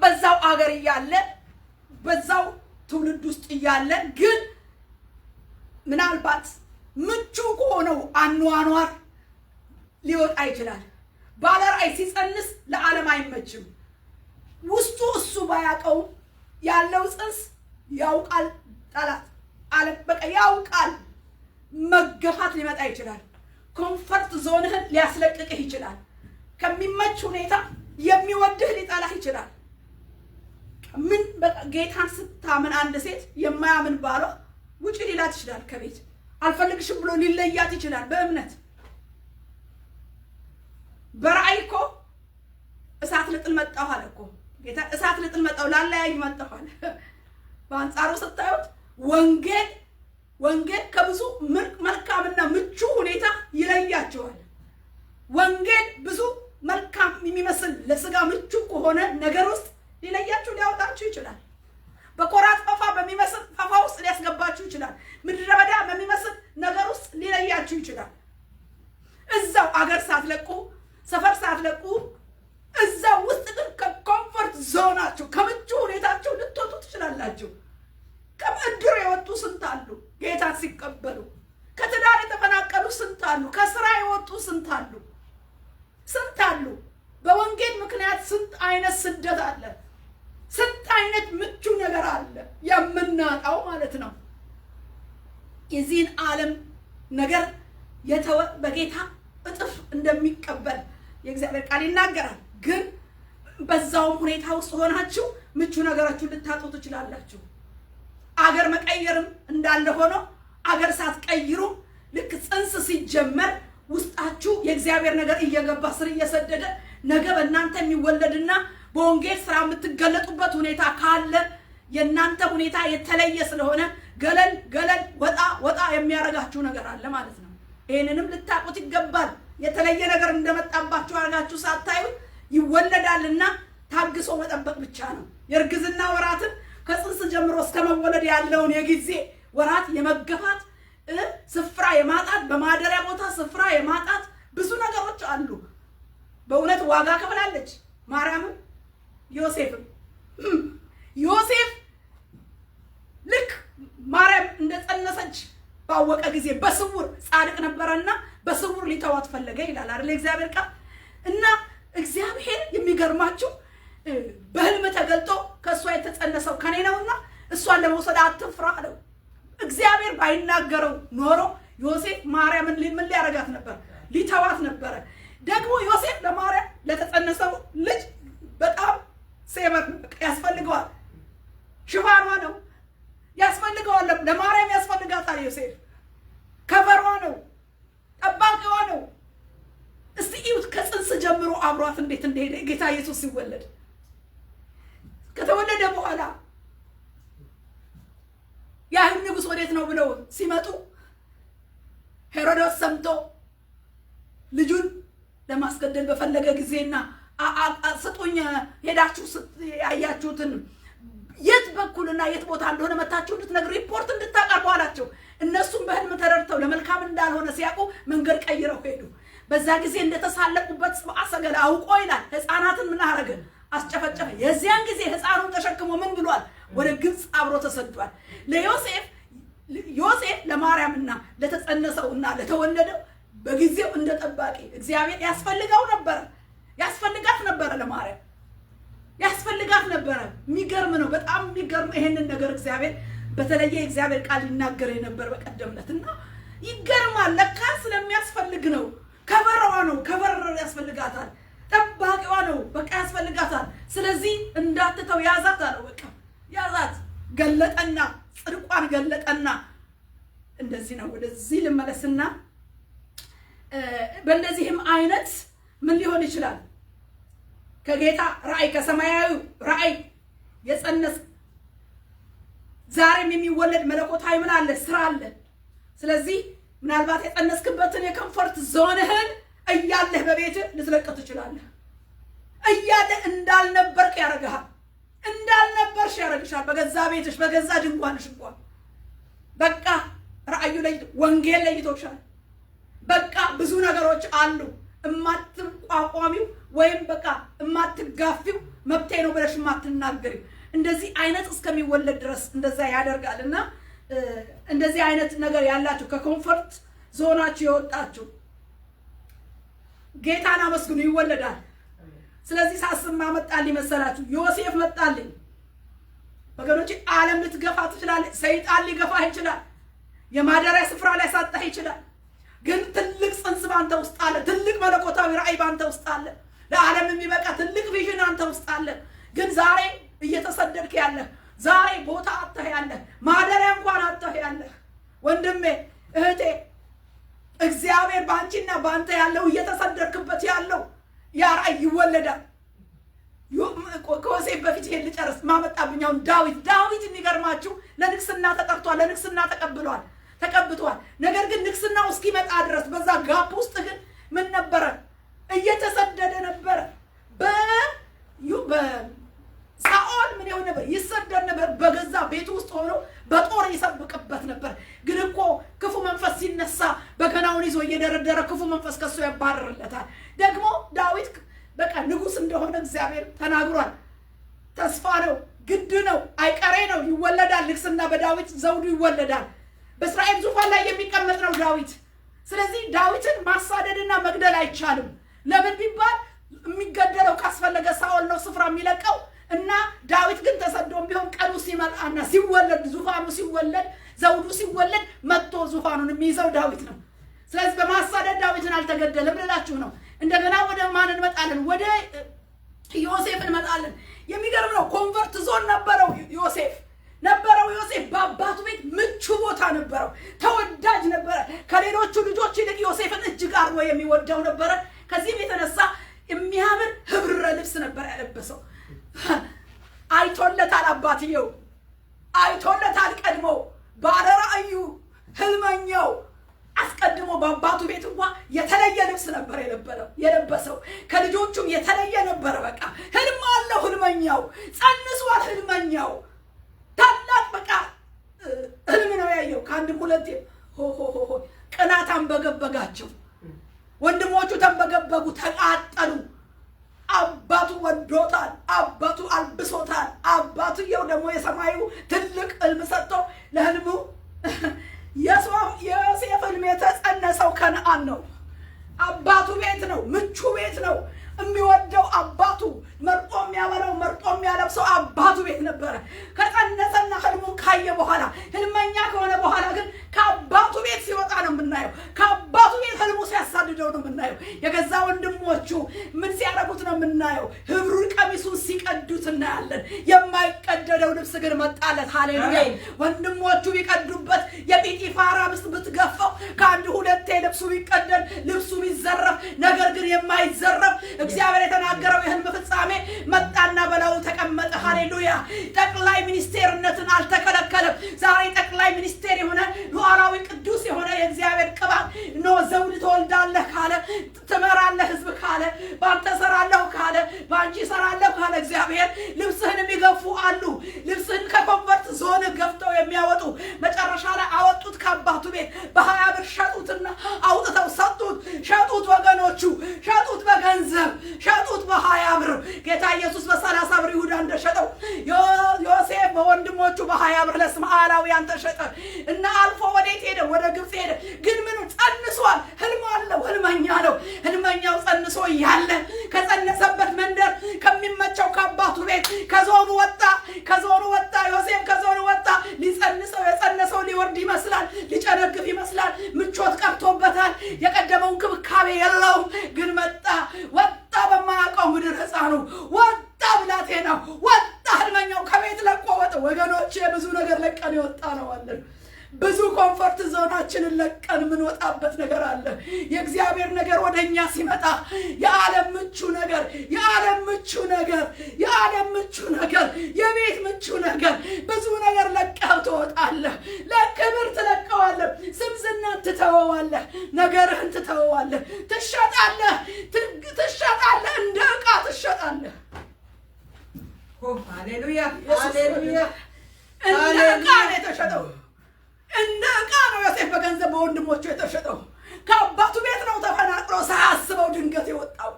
በዛው አገር እያለ በዛው ትውልድ ውስጥ እያለ ግን ምናልባት ምቹ ከሆነው አኗኗር ሊወጣ ይችላል። ባለ ራእይ ሲጸንስ ለዓለም አይመችም። ውስጡ እሱ ባያውቀው ያለው ጽንስ ያውቃል። ጠላት ዓለም በቃ ያውቃል። መገፋት ሊመጣ ይችላል። ኮምፈርት ዞንህን ሊያስለቅቅህ ይችላል። ከሚመች ሁኔታ የሚወድህ ሊጠላህ ይችላል። ምን በቃ ጌታን ስታምን አንድ ሴት የማያምን ባሏ ውጪ ሊላት ይችላል። ከቤት አልፈልግሽም ብሎ ሊለያት ይችላል። በእምነት በራእይ እኮ እሳት ልጥል መጣሁ አለ እኮ ጌታ። እሳት ልጥል መጣሁ ላለያይ መጣሁ አለ። በአንጻሩ ስታዩት ወንጌል ከብዙ መልካምና ምቹ ሁኔታ ይለያቸዋል። ወንጌል ብዙ መልካም የሚመስል ለስጋ ምቹ ከሆነ ነገር ውስጥ ሊለያችሁ ሊያወጣችሁ ይችላል። በኮራት ፈፋ በሚመስል ፈፋ ውስጥ ሊያስገባችሁ ይችላል። ምድረ በዳ በሚመስል ነገር ውስጥ ሊለያችሁ ይችላል። እዛው አገር ሳትለቁ ሰፈር ሳትለቁ እዛው ውስጥ ግን ከኮምፈርት ዞናችሁ ከምቹ ሁኔታችሁ ልትወጡ ትችላላችሁ። ከእድር የወጡ ስንት አሉ ጌታን ሲቀበሉ። ከትዳር የተፈናቀሉ ስንት አሉ። ከስራ የወጡ ስንት አሉ። በወንጌል ምክንያት ስንት አይነት ስደት አለ። ስንት አይነት ምቹ ነገር አለ የምናጣው ማለት ነው። የዚህን ዓለም ነገር የተወ በጌታ እጥፍ እንደሚቀበል የእግዚአብሔር ቃል ይናገራል። ግን በዛውም ሁኔታ ውስጥ ሆናችሁ ምቹ ነገራችሁን ልታጡ ትችላላችሁ። አገር መቀየርም እንዳለ ሆኖ አገር ሳትቀይሩ ልክ ጽንስ ሲጀመር ውስጣችሁ የእግዚአብሔር ነገር እየገባ ስር እየሰደደ ነገ በእናንተ የሚወለድና በወንጌል ስራ የምትገለጡበት ሁኔታ ካለ የእናንተ ሁኔታ የተለየ ስለሆነ ገለል ገለል ወጣ የሚያረጋችሁ ነገር አለ ማለት ነው። ይሄንንም ልታቁት ይገባል። የተለየ ነገር እንደመጣባችሁ አርጋችሁ ሳታዩ ይወለዳልና ታግሶ መጠበቅ ብቻ ነው። የእርግዝና ወራትን ከጽንስ ጀምሮ እስከ መወለድ ያለውን የጊዜ ወራት የመገፋት ስፍራ የማጣት በማደሪያ ቦታ ስፍራ የማጣት ብዙ ነገሮች አሉ። በእውነት ዋጋ ከፍላለች ማርያም ዮሴፍም። ዮሴፍ ልክ ማርያም እንደጸነሰች ባወቀ ጊዜ በስውር ጻድቅ ነበረና በስውር ሊተዋት ፈለገ ይላል አይደል እግዚአብሔር ቃል። እና እግዚአብሔር የሚገርማችሁ በህልም ተገልጦ ከሷ የተጸነሰው ከኔ ነውና እሷን ለመውሰድ አትፍራ አለው። እግዚአብሔር ባይናገረው ኖሮ ዮሴፍ ማርያምን ምን ሊያረጋት ነበር? ሊተዋት ነበረ። ደግሞ ዮሴፍ ለማርያም ለተጸነሰው ልጅ በጣም ሴቨር ያስፈልገዋል። ሽፋኗ ነው ያስፈልገዋል። ለማርያም ያስፈልጋታል። ዮሴፍ ከበሯ ነው፣ ጠባቂዋ ነው። እስቲ እዩት ከጽንስ ጀምሮ አብሯት እንዴት እንደሄደ ጌታ ኢየሱስ ሲወለድ። ከተወለደ በኋላ የአይሁድ ንጉሥ ወዴት ነው ብለው ሲመጡ ሄሮድስ ሰምቶ ልጁን ለማስገደል በፈለገ ጊዜና ስጡኝ ሄዳችሁ ያያችሁትን የት በኩልና የት ቦታ እንደሆነ መታችሁ እንድትነግሩ ሪፖርት እንድታቀርቡ አላቸው። እነሱም በህልም ተረድተው ለመልካም እንዳልሆነ ሲያውቁ መንገድ ቀይረው ሄዱ። በዛ ጊዜ እንደተሳለቁበት ጽብዓ ሰገል አውቆ ይላል ሕፃናትን ምን አረገ? አስጨፈጨፈ። የዚያን ጊዜ ሕፃኑን ተሸክሞ ምን ብሏል? ወደ ግብፅ አብሮ ተሰዷል። ዮሴፍ ለማርያምና ለተጸነሰውና ለተወለደው በጊዜው እንደ ጠባቂ እግዚአብሔር ያስፈልጋት ነበረ ለማርያም ያስፈልጋት ነበረ። የሚገርም ነው፣ በጣም የሚገርም። ይሄንን ነገር እግዚአብሔር በተለየ እግዚአብሔር ቃል ይናገር ነበር በቀደምነትና ይገርማል። ለካ ስለሚያስፈልግ ነው። ከበረዋ ነው፣ ከበር ያስፈልጋታል። ጠባቂዋ ነው፣ በቃ ያስፈልጋታል። ስለዚህ እንዳትተው ያዛት አለው። በቃ ያዛት፣ ገለጠና ጽድቋን ገለጠና እንደዚህ ነው። ወደዚህ ልመለስና በእንደዚህም አይነት ምን ሊሆን ይችላል? ከጌታ ራእይ ከሰማያዊ ራእይ የጸነስ ዛሬም የሚወለድ መለኮታዊ ምን አለ? ስራ አለ። ስለዚህ ምናልባት የጸነስክበትን የኮምፎርት ዞንህን እያለህ በቤትህ ልትለቅ ትችላለህ። እያለህ እንዳልነበርክ ያደርግሃል። እንዳልነበርሽ ያደርግሻል። በገዛ ቤትሽ በገዛ ድንኳንሽ እንኳን በቃ ራእዩ ላይ ወንጌል ለይቶሻል። በቃ ብዙ ነገሮች አሉ እማትቋቋሚው ወይም በቃ እማትጋፊው መብቴ ነው ብለሽ እማትናገሪው። እንደዚህ አይነት እስከሚወለድ ድረስ እንደዛ ያደርጋልና እንደዚህ አይነት ነገር ያላችሁ ከኮምፎርት ዞናችሁ የወጣችሁ ጌታን አመስግኑ፣ ይወለዳል። ስለዚህ ሳስማ መጣልኝ መሰላችሁ? ዮሴፍ መጣልኝ። ወገኖች ዓለም ልትገፋ ትችላለች። ሰይጣን ሊገፋህ ይችላል። የማደሪያ ስፍራ ላይ ሳጣህ ይችላል። ግን ትልቅ ጽንስ ባንተ ውስጥ አለ። ትልቅ መለኮታዊ ራእይ ባንተ ውስጥ አለ። ለዓለም የሚበቃ ትልቅ ቪዥን አንተ ውስጥ አለ። ግን ዛሬ እየተሰደድክ ያለህ፣ ዛሬ ቦታ አጥተህ ያለህ፣ ማደሪያ እንኳን አጥተህ ያለህ ወንድሜ እህቴ፣ እግዚአብሔር ባንቺና ባንተ ያለው እየተሰደድክበት ያለው ያ ራእይ ይወለዳል። ከዮሴፍ በፊት ይሄን ልጨርስ። ማመጣብኛውን ዳዊት የሚገርማችሁ ለንግስና ተጠርቷል፣ ለንግስና ተቀብቷል። ነገር ግን ንግስናው እስኪመጣ ድረስ በዛ ጋፕ ውስጥ ግን ምን ነበረ? እየተሰደደ ነበረ። በሳኦል ምን ይሆን ነበር? ይሰደድ ነበር። በገዛ ቤቱ ውስጥ ሆኖ በጦር ይሰብቅበት ነበር። ግን እኮ ክፉ መንፈስ ሲነሳ በገናውን ይዞ እየደረደረ ክፉ መንፈስ ከሱ ያባርርለታል። ደግሞ ዳዊት በቃ ንጉስ እንደሆነ እግዚአብሔር ተናግሯል። ተስፋ ነው፣ ግድ ነው፣ አይቀሬ ነው። ይወለዳል። ንግስና በዳዊት ዘውዱ ይወለዳል። በእስራኤል ዙፋን ላይ የሚቀመጥ ነው ዳዊት። ስለዚህ ዳዊትን ማሳደድና መግደል አይቻልም። ለምን ቢባል የሚገደለው ካስፈለገ ሳኦል ነው ስፍራ የሚለቀው እና ዳዊት ግን ተሰዶም ቢሆን ቀኑ ሲመጣና ሲወለድ ዙፋኑ ሲወለድ ዘውዱ ሲወለድ መጥቶ ዙፋኑን የሚይዘው ዳዊት ነው። ስለዚህ በማሳደድ ዳዊትን አልተገደለም ልላችሁ ነው። እንደገና ወደ ማን እንመጣለን? ወደ ዮሴፍ እንመጣለን። የሚገርም ነው። ኮንቨርት ዞን ነበረው ዮሴፍ በአባቱ ቤት ምቹ ቦታ ነበረው። ተወዳጅ ነበረ። ከሌሎቹ ልጆች ይልቅ ዮሴፍን እጅግ አርጎ የሚወደው ነበረ። ከዚህም የተነሳ የሚያምር ህብረ ልብስ ነበር ያለበሰው። አይቶለታል። አባትየው አይቶለታል። ቀድሞ ባለ ራእዩ ህልመኛው አስቀድሞ በአባቱ ቤት እንኳን የተለየ ልብስ ነበር የለበሰው። ከልጆቹም የተለየ ነበረ። በቃ ህልም አለው ህልመኛው። ጸንሷል ህልመኛው። ታላቅ በቃ ህልም ነው ያየው። ከአንድም ሁለቴ ቅናት አንበገበጋቸው። ወንድሞቹ ተንበገበጉ፣ ተቃጠሉ። አባቱ ወዶታል። አባቱ አልብሶታል። አባትየው ደግሞ የሰማዩ ትልቅ ህልም ሰጥቶ ለህልሙ የዮሴፍ ህልም የተጸነሰው ከነአን ነው። አባቱ ቤት ነው። ምቹ ቤት ነው። የሚወደው አባቱ መርጦ የሚያበላው መርጦ የሚያለብሰው አባቱ ቤት ነበረ። ከጸነሰና ህልሙን ካየ በኋላ ህልመኛ ከሆነ በኋላ ግን ከአባቱ ቤት ሲወጣ ነው የምናየው። ከአባቱ ቤት ህልሙ ሲያሳድደው ነው የምናየው። የገዛ ወንድሞቹ ምን ሲያደርጉት ነው የምናየው? ህብሩን ቀሚሱን ሲቀዱት እናያለን። የማይቀደደው ልብስ ግን መጣለት። ሃሌሉያ! ወንድሞቹ ቢቀዱበት የጲጢፋራ ሚስት ብትገፋው ከአንድ ሁለቴ ልብሱ ቢቀደድ ልብሱ ቢዘረፍ፣ ነገር ግን የማይዘረፍ እግዚአብሔር የተናገረው የህልም ፍጻሜ መጣና በላዩ ተቀመጠ። ሃሌሉያ! ጠቅላይ ሚኒስቴርነትን አልተከለከለም። ዛሬ ጠቅላይ ሚኒስቴር የሆነ ሉዓላዊ ቅዱስ የሆነ የእግዚአብሔር ቅባት ነው። ዘውድ ትወልዳለህ ካለ፣ ትመራለህ ህዝብ ካለ፣ ባንተ ሰራለሁ ካለ፣ ባንቺ ሰራለሁ ካለ እግዚአብሔር ልብስህን የሚገፉ አሉ። ልብስህን ከኮንፈርት ዞን ገፍተው የሚያወጡ መጨረሻ ላይ አወጡት ከአባቱ ቤት። በ20 ብር ሸጡትና አውጥተው ሰጡት። ሸጡት ወገኖቹ፣ ሸጡት በገንዘብ ሸጡት በ20 ብር። ጌታ ኢየሱስ በ30 ብር ይሁዳ እንደሸጠው ዮሴፍ በወንድሞቹ በ20 ብር ለእስማኤላውያን ተሸጠ እና አልፎ ወዴት ሄደ? ወደ ግብፅ ሄደ። ግን ምኑ ጸንሷል። ህልም አለው። ህልመኛ ነው። ህልመኛው ጸንሶ ያለ ከጸነሰበት መንደር ከሚመቸው ከአባቱ ቤት ከዞኑ ወጣ። ዮሴፍ ከዞኑ ወጣ። ሊጸንሰው የጸነሰው ሊወርድ ይመስላል። ሊጨነግፍ ይመስላል። ምቾት ቀርቶበታል። የቀደመው እንክብካቤ የለውም። ግን ወጣ በማያውቀው ምድር ህፃኑ ወጣ። ብላቴናው ወጣ። ህልመኛው ከቤት ለቆ ወጣ። ወገኖቼ ብዙ ነገር ለቀን የወጣ ነው አለን። ብዙ ኮንፈርት ዞናችንን ለቀን የምንወጣበት ነገር አለ። የእግዚአብሔር ነገር ወደኛ ሲመጣ የዓለም ምቹ ነገር፣ የቤት ምቹ ነገር፣ ብዙ ነገር ለቀው ትወጣለህ። ለክብር ትለቀዋለህ። ስምዝናን ትተወዋለህ። ነገርህን ትተወዋለህ። ትሸጣለህ። እንደ ዕቃ ትሸጣለህ። ሃሌሉያ! እንደ ዕቃ ነው የተሸጠው። እንደ ዕቃ ነው ዮሴፍ በገንዘብ በወንድሞቹ የተሸጠው። ከአባቱ ቤት ነው ተፈናቅሎ ሳያስበው ድንገት የወጣው።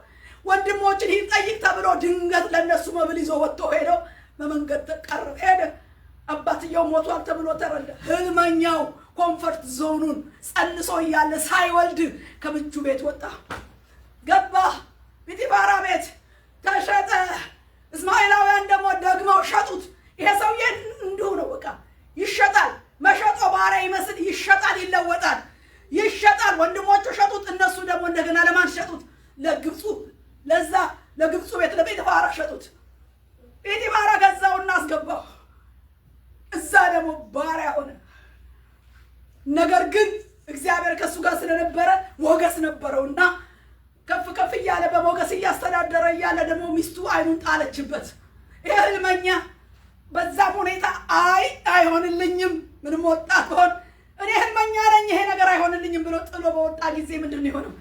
ወንድሞችን ይጠይቅ ተብሎ ድንገት ለነሱ መብል ይዞ ወጥቶ ሄደው በመንገድ ተቀረ ሄደ። አባትየው ሞቷል ተብሎ ተረዳ። ህልመኛው ኮንፈርት ዞኑን ጸንሶ እያለ ሳይወልድ ከምቹ ቤት ወጣ፣ ገባ ጲጢፋራ ቤት ተሸጠ። እስማኤላውያን ደግሞ ደግመው ሸጡት። ይሄ ሰውዬ እንዲሁ ነው በቃ ይሸጣል። መሸጦ ባሪያ ይመስል ይሸጣል፣ ይለወጣል፣ ይሸጣል። ወንድሞቹ ሸጡት። እነሱ ደግሞ እንደገና ለማን ሸጡት? ለግብፁ ቤት ለጲጢፋራ ሸጡት። ጲጢፋራ ገዛውና አስገባው። እዛ ደግሞ ባሪያ ሆነ። ነገር ግን እግዚአብሔር ከሱ ጋር ስለነበረ ሞገስ ነበረውና ከፍ እያለ በሞገስ እያስተዳደረ እያለ ደግሞ ሚስቱ አይኑን ጣለችበት። ይሄ ህልመኛ በዛም ሁኔታ አይሆንልኝም፣ ምንም ወጣት ሆን እኔ ህልመኛ ነኝ፣ ይሄ ነገር አይሆንልኝም ብሎ ጥሎ በወጣ ጊዜ ምንድን ነው የሆነው?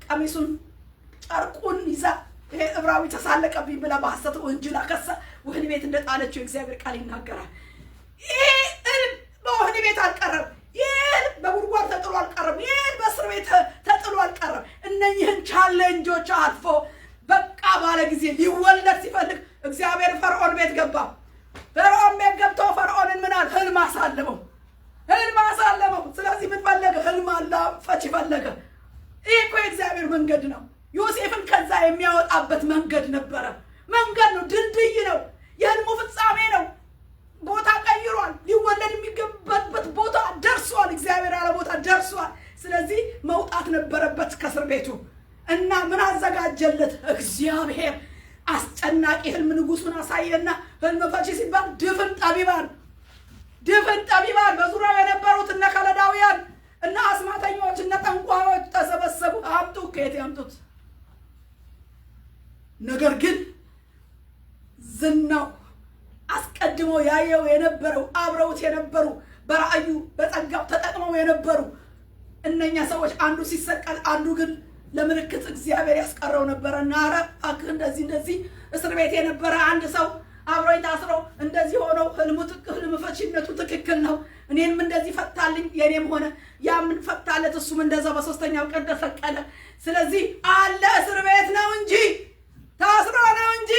ቀሚሱን ጨርቁን ይዛ ይሄ ዕብራዊ ተሳለቀብኝ ብላ በሐሰት ወንጅላ ከሳ ወህኒ ቤት እንደጣለችው የእግዚአብሔር ቃል ይናገራል። ይሄ ህልም በወህኒ ቤት አልቀረም። ይሄ ህልም በጉድጓድ ተጥሎ አልቀረም። ይሄ በእስር ቤት ተጥሎ አልቀረም። እነኝህን ቻሌንጆች አልፎ በቃ ባለ ጊዜ ሊወለድ ሲፈልግ እግዚአብሔር ፈርዖን ቤት ገባ። ፈርዖን ቤት ገብቶ ፈርዖንን ምን አለ? ህልም አሳለመው። ስለዚህ ምን ፈለገ? ህልም አላፈች ፈለገ። ይሄ እኮ የእግዚአብሔር መንገድ ነው። ዮሴፍን ከዛ የሚያወጣበት መንገድ ነበረ። መንገድ ነው፣ ድልድይ ነው፣ የህልሙ ፍጻሜ ነው። ቦታ ቀይሯል። ሊወለድ የሚገባበት ቦታ ደርሷል። እግዚአብሔር ያለ ቦታ ደርሷል። ስለዚህ መውጣት ነበረበት ከእስር ቤቱ እና ምን አዘጋጀለት እግዚአብሔር? አስጨናቂ ህልም ንጉሱን አሳየና ህልም ፈቺ ሲባል ድፍን ጠቢባን በዙሪያው የነበሩት እነ ከለዳውያን እና አስማተኞች እና ጠንቋዮች ተሰበሰቡ። ከየት ያምጡት? ነገር ግን ዝናው አስቀድሞ ያየው የነበረው አብረውት የነበሩ በራእዩ በጸጋው ተጠቅመው የነበሩ እነኛ ሰዎች አንዱ ሲሰቀል አንዱ ግን ለምልክት እግዚአብሔር ያስቀረው ነበረና አረ አክህ እንደዚህ እስር ቤት የነበረ አንድ ሰው አብሮኝ ታስሮ እንደዚህ ሆኖ ህልም ፈቺነቱ ትክክል ነው፣ እኔንም እንደዚህ ፈታልኝ፣ የኔም ሆነ ያምን ፈታለት፣ እሱም እንደዛ በሶስተኛው ቀን ተሰቀለ። ስለዚህ አለ እስር ቤት ነው እንጂ ታስሮ ነው እንጂ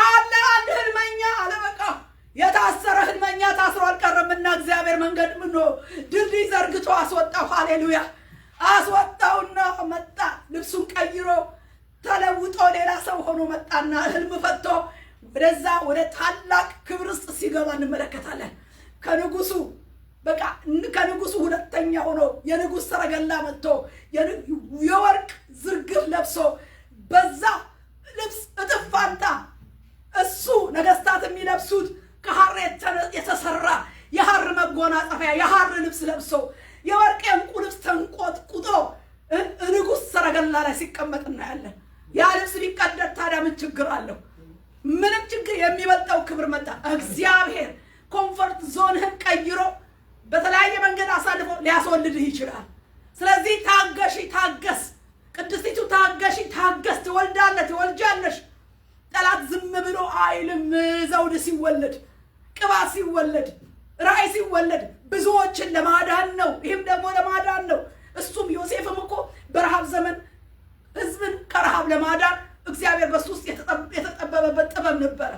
አለ አንድ ህልመኛ አለ። በቃ የታሰረ ህልመኛ ታስሮ አልቀረምና እግዚአብሔር መንገድ ምኖ ድልድይ ዘርግቶ አስወጣው። ሃሌሉያ! አስወጣውና መጣ። ልብሱን ቀይሮ ተለውጦ ሌላ ሰው ሆኖ መጣና ህልም ፈቶ ወደዛ ወደ ታላቅ ክብር ውስጥ ሲገባ እንመለከታለን። ከንጉሱ ሁለተኛ ሆኖ የንጉስ ሰረገላ መጥቶ የወርቅ ዝርግፍ ለብሶ በዛ ልብስ እጥፍ ፋንታ እሱ ነገስታት የሚለብሱት ከሐር የተሰራ የሐር መጎናጸፊያ የሐር ልብስ ለብሶ የወርቅ ዕንቁ ልብስ ተንቆጥቁጦ ንጉስ ሰረገላ ላይ ሲቀመጥ እናያለን። ያ ልብስ ሊቀደድ ታዲያ ምን ችግር አለው? ምንም ችግር የሚበልጠው ክብር መጣ። እግዚአብሔር ኮምፎርት ዞንህን ቀይሮ በተለያየ መንገድ አሳልፎ ሊያስወልድህ ይችላል። ስለዚህ ታገሺ፣ ታገስ። ቅድስቲቱ ታገሺ፣ ታገስ። ትወልጃለሽ። ጠላት ዝም ብሎ አይልም። ዘውድ ሲወለድ፣ ቅባት ሲወለድ፣ ራእይ ሲወለድ ብዙዎችን ለማዳን ነው። ይህም ደግሞ ለማዳን ነው። እሱም ዮሴፍም እኮ በረሃብ ዘመን ህዝብን ከረሃብ ለማዳን እግዚአብሔር በሱ ውስጥ የተጠበበበት ጥበብ ነበረ፣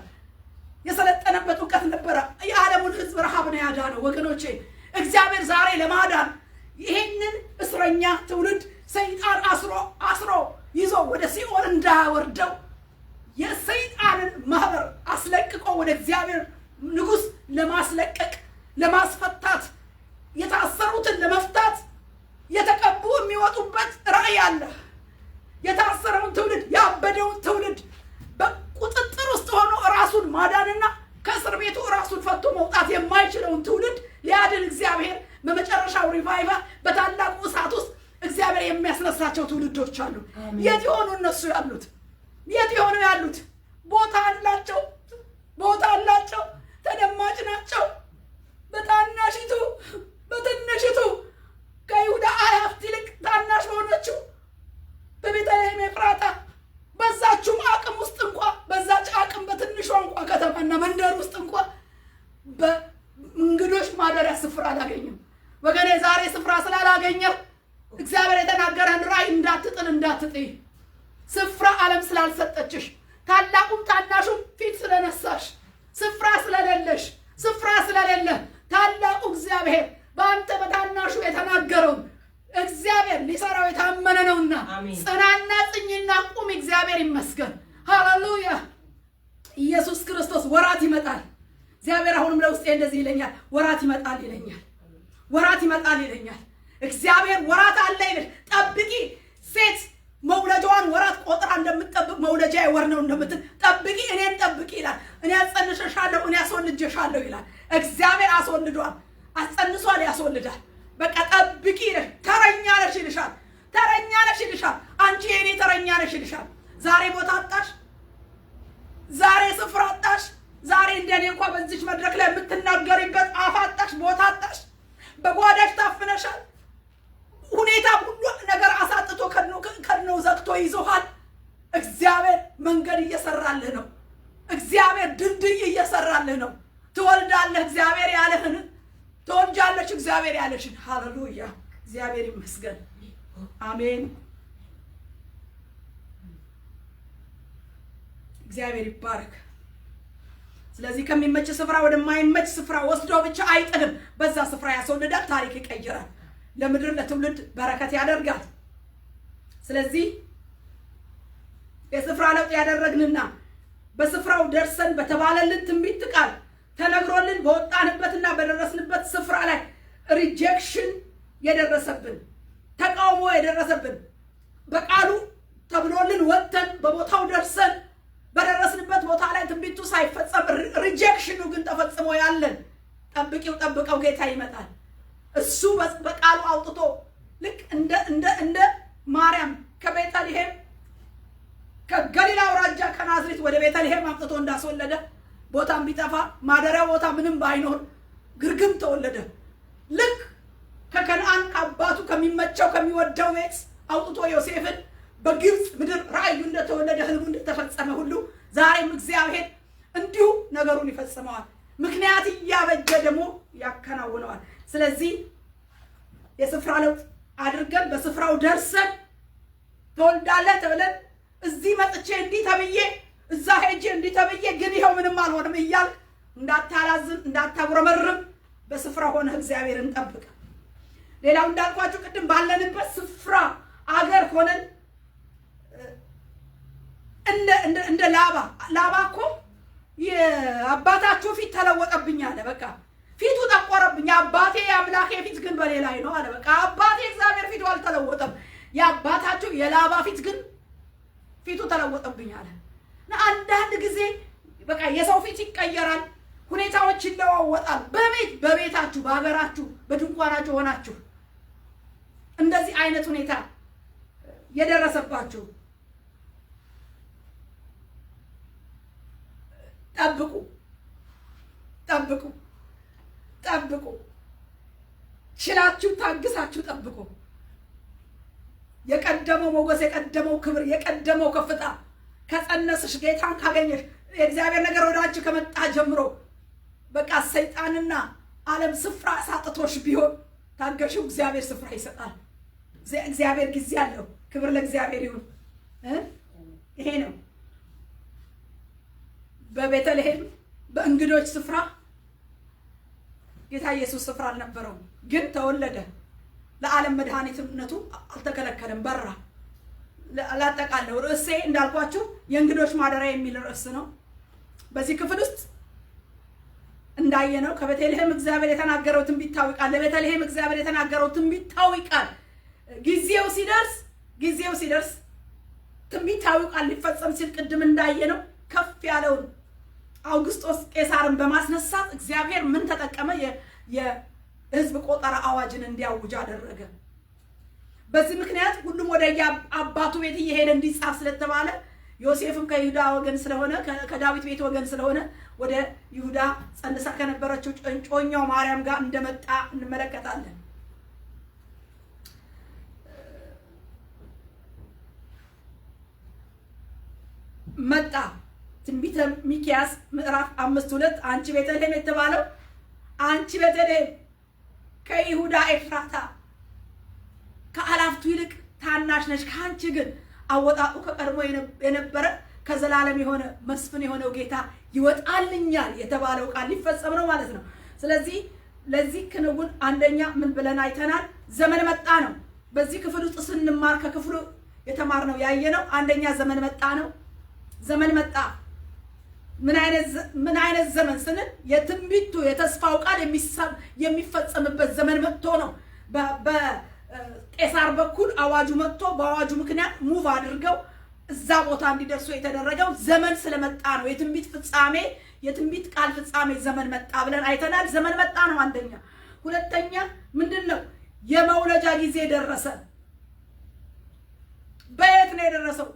የሰለጠነበት እውቀት ነበረ። የዓለሙን ህዝብ ረሃብ ነው ያዳነው። ወገኖቼ እግዚአብሔር ዛሬ ለማዳን ይሄንን እስረኛ ትውልድ ሰይጣን አስሮ ይዞ ወደ ሲኦል እንዳያወርደው የሰይጣንን ማህበር አስለቅቆ ወደ እግዚአብሔር ንጉስ ለማስለቀቅ ለማስፈታት የታሰሩትን ለመፍታት የተቀቡ የሚወጡበት ራእይ አለ። የታሰረውን ትውልድ ያበደውን ትውልድ በቁጥጥር ውስጥ ሆኖ ራሱን ማዳንና ከእስር ቤቱ ራሱን ፈቶ መውጣት የማይችለውን ትውልድ ሊያድን እግዚአብሔር በመጨረሻው ሪቫይቫል በታላቁ እሳት ውስጥ እግዚአብሔር የሚያስነሳቸው ትውልዶች አሉ። የት ይሆኑ እነሱ ያሉት? የት ይሆኑ ያሉት? ቦታ አላቸው፣ ተደማጭ ናቸው። በታናሽቱ በትንሽቱ ከይሁዳ አያፍት ይልቅ ታናሽ በሆነችው በቤተልሔም ኤፍራታ በዛችም አቅም ውስጥ እንኳ በዛች አቅም በትንሿ እንኳ ከተማና መንደር ውስጥ እንኳ በእንግዶች ማደሪያ ስፍራ አላገኘም። ወገኔ ዛሬ ስፍራ ስላላገኘ እግዚአብሔር የተናገረን ራእይ እንዳትጥይ ስፍራ ዓለም ስላልሰጠችሽ ታላቁም ታናሹም ፊት ስለነሳሽ ስፍራ ስለሌለ ታላቁ እግዚአብሔር በአንተ በታናሹ የተናገረውን እግዚአብሔር ሊሰራው የታመነ ነውና ጽናና ጽኝና ቁም። እግዚአብሔር ይመስገን። ሃሌሉያ! ኢየሱስ ክርስቶስ ወራት ይመጣል። እግዚአብሔር አሁንም ለውስጤ እንደዚህ ይለኛል፣ ወራት ይመጣል ይለኛል። እግዚአብሔር ወራት አለ ይልሽ። ጠብቂ። ሴት መውለጃዋን ወራት ቆጥራ እንደምትጠብቅ መውለጃ ወር ነው እንደምትል ጠብቂ፣ እኔን ጠብቂ ይላል። እኔ አጸንሸሻለሁ፣ እኔ አስወልጀሻለሁ ይላል። እግዚአብሔር አስወልዷል፣ አጸንሷል፣ ያስወልዳል። በቃ ጠብቂ ይልሽ። ተረኛ ነሽ ይልሻል። አንቺ የኔ ተረኛ ነሽ ይልሻል። ዛሬ ቦታ አጣሽ፣ ዛሬ ስፍራ አጣሽ፣ ዛሬ እንደኔ እንኳን በዚች መድረክ ላይ የምትናገሪበት አፍ አጣሽ፣ ቦታ አጣሽ፣ በጓዳሽ ታፍነሻል። ሁኔታ ሁሉ ነገር አሳጥቶ ከድኖ ዘግቶ ይዞሃል። እግዚአብሔር መንገድ እየሰራልህ ነው። እግዚአብሔር ድልድይ እየሰራልህ ነው። ትወልዳለህ፣ እግዚአብሔር ያለህን ትወልጃለሽ፣ እግዚአብሔር ያለሽን። ሃሌሉያ! እግዚአብሔር ይመስገን። አሜን። እግዚአብሔር ይባረክ። ስለዚህ ከሚመች ስፍራ ወደማይመች ስፍራ ወስዶ ብቻ አይጥልም። በዛ ስፍራ ያስወልዳል፣ ታሪክ ይቀይራል፣ ለምድር ለትውልድ በረከት ያደርጋል። ስለዚህ የስፍራ ለውጥ ያደረግንና በስፍራው ደርሰን በተባለልን ትንቢት ቃል ተነግሮልን በወጣንበትና በደረስንበት ስፍራ ላይ ሪጀክሽን የደረሰብን ተቃውሞ የደረሰብን በቃሉ ተብሎልን ወጥተን በቦታው ደርሰን በደረስንበት ቦታ ላይ ትንቢቱ ሳይፈጸም ሪጀክሽኑ ግን ተፈጽሞ ያለን ጠብቀው ጌታ ይመጣል። እሱ በቃሉ አውጥቶ ልክ እንደ ማርያም ከቤተልሔም ከገሊላ አውራጃ ከናዝሬት ወደ ቤተልሔም አውጥቶ እንዳስወለደ ቦታም ቢጠፋ ማደሪያ ቦታ ምንም ባይኖር ግርግም ተወለደ። ልክ ከከነአን ከአባቱ ከሚመቸው ከሚወደው ቤት አውጥቶ ዮሴፍን በግብፅ ምድር ራእዩ እንደተወለደ ህልሙ እንደተፈጸመ ሁሉ ዛሬም እግዚአብሔር እንዲሁ ነገሩን ይፈጽመዋል። ምክንያት እያበጀ ደግሞ ያከናውነዋል። ስለዚህ የስፍራ ለውጥ አድርገን በስፍራው ደርሰን ትወልዳለህ ተብለን እዚህ መጥቼ እንዲህ ተብዬ እዛ ሄጄ እንዲህ ተብዬ ግን ይኸው ምንም አልሆንም እያልክ እንዳታላዝን እንዳታጉረመርም በስፍራ ሆነ እግዚአብሔርን ጠብቅ። ሌላው እንዳልኳችሁ ቅድም ባለንበት ስፍራ አገር ሆነን እንደ ላባ እኮ የአባታችሁ ፊት ተለወጠብኝ አለ። በቃ ፊቱ ጠቆረብኝ። አባቴ የአምላኬ ፊት ግን በሌላ ነው አለ። በቃ አባቴ እግዚአብሔር ፊቱ አልተለወጠም፣ የአባታችሁ የላባ ፊት ግን ፊቱ ተለወጠብኝ አለ። እና አንዳንድ ጊዜ በቃ የሰው ፊት ይቀየራል፣ ሁኔታዎች ይለዋወጣል። በቤታችሁ በሀገራችሁ በድንኳናችሁ ሆናችሁ እንደዚህ አይነት ሁኔታ የደረሰባችሁ ጠብቁ። ችላችሁ ታግሳችሁ ጠብቁ። የቀደመው ሞገስ፣ የቀደመው ክብር፣ የቀደመው ከፍታ ከጸነስሽ ጌታን ካገኘሽ የእግዚአብሔር ነገር ወደ አንቺ ከመጣ ጀምሮ በቃ ሰይጣንና ዓለም ስፍራ ሳጥቶሽ ቢሆን ታገሽው፣ እግዚአብሔር ስፍራ ይሰጣል። እግዚአብሔር ጊዜ አለው። ክብር ለእግዚአብሔር ይሁን። ይሄ ነው በቤተልሔም በእንግዶች ስፍራ ጌታ ኢየሱስ ስፍራ አልነበረውም፣ ግን ተወለደ። ለዓለም መድኃኒትነቱ አልተከለከለም፣ በራ። ላጠቃለው ርዕሴ እንዳልኳችሁ የእንግዶች ማደሪያ የሚል ርዕስ ነው። በዚህ ክፍል ውስጥ እንዳየነው ከቤተልሔም እግዚአብሔር የተናገረው ትንቢታዊ ቃል፣ ለቤተልሔም እግዚአብሔር የተናገረው ትንቢታዊ ቃል ጊዜው ሲደርስ ትንቢታዊ ቃል ሊፈጸም ሲል ቅድም እንዳየነው ከፍ ያለውን አውግስጦስ ቄሳርን በማስነሳት እግዚአብሔር ምን ተጠቀመ? የሕዝብ ቆጠራ አዋጅን እንዲያውጅ አደረገ። በዚህ ምክንያት ሁሉም ወደ አባቱ ቤት እየሄደ እንዲጻፍ ስለተባለ ዮሴፍም ከይሁዳ ወገን ስለሆነ ከዳዊት ቤት ወገን ስለሆነ ወደ ይሁዳ ጸንሳ ከነበረችው ጮኛው ማርያም ጋር እንደመጣ እንመለከታለን። መጣ። ትንቢተ ሚክያስ ምዕራፍ 5:2 አንቺ ቤተልሔም የተባለው አንቺ ቤተልሔም ከይሁዳ ኤፍራታ ከአላፍቱ ይልቅ ታናሽ ነሽ፣ ከአንቺ ግን አወጣጡ ከቀድሞ የነበረ ከዘላለም የሆነ መስፍን የሆነው ጌታ ይወጣልኛል የተባለው ቃል ሊፈጸም ነው ማለት ነው። ስለዚህ ለዚህ ክንውን አንደኛ ምን ብለን አይተናል? ዘመን መጣ ነው። በዚህ ክፍል ውስጥ ስንማር ከክፍሉ የተማርነው ያየነው አንደኛ ዘመን መጣ ነው። ዘመን መጣ። ምን አይነት ዘመን ስንል የትንቢቱ የተስፋው ቃል የሚፈጸምበት ዘመን መጥቶ ነው። በቄሳር በኩል አዋጁ መጥቶ በአዋጁ ምክንያት ሙቭ አድርገው እዛ ቦታ እንዲደርሱ የተደረገው ዘመን ስለመጣ ነው። የትንቢት ፍጻሜ፣ የትንቢት ቃል ፍጻሜ ዘመን መጣ ብለን አይተናል። ዘመን መጣ ነው አንደኛ። ሁለተኛ ምንድን ነው? የመውለጃ ጊዜ ደረሰ። በየት ነው የደረሰው?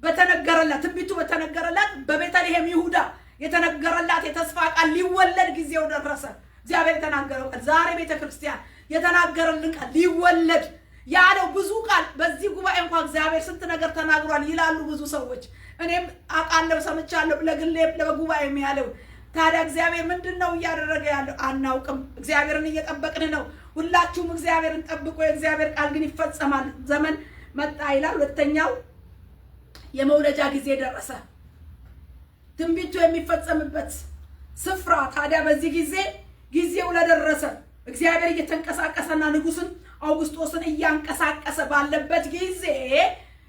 በተነገረላት ትንቢቱ በተነገረላት በቤተልሔም ይሁዳ የተነገረላት የተስፋ ቃል ሊወለድ ጊዜው ደረሰ። እግዚአብሔር የተናገረው ቃል ዛሬ ቤተክርስቲያን የተናገረልን ቃል ሊወለድ ያለው ብዙ ቃል በዚህ ጉባኤ እንኳን እግዚአብሔር ስንት ነገር ተናግሯል ይላሉ ብዙ ሰዎች። እኔም አውቃለሁ፣ ሰምቻለሁ፣ ለግሌም ለጉባኤም ያለው። ታዲያ እግዚአብሔር ምንድን ነው እያደረገ ያለው? አናውቅም። እግዚአብሔርን እየጠበቅን ነው። ሁላችሁም እግዚአብሔርን ጠብቆ የእግዚአብሔር ቃል ግን ይፈጸማል። ዘመን መጣ ይላል። ሁለተኛው የመውለጃ ጊዜ ደረሰ። ትንቢቱ የሚፈጸምበት ስፍራ ታዲያ በዚህ ጊዜው ለደረሰ እግዚአብሔር እየተንቀሳቀሰና ንጉስን አውግስጦስን እያንቀሳቀሰ ባለበት ጊዜ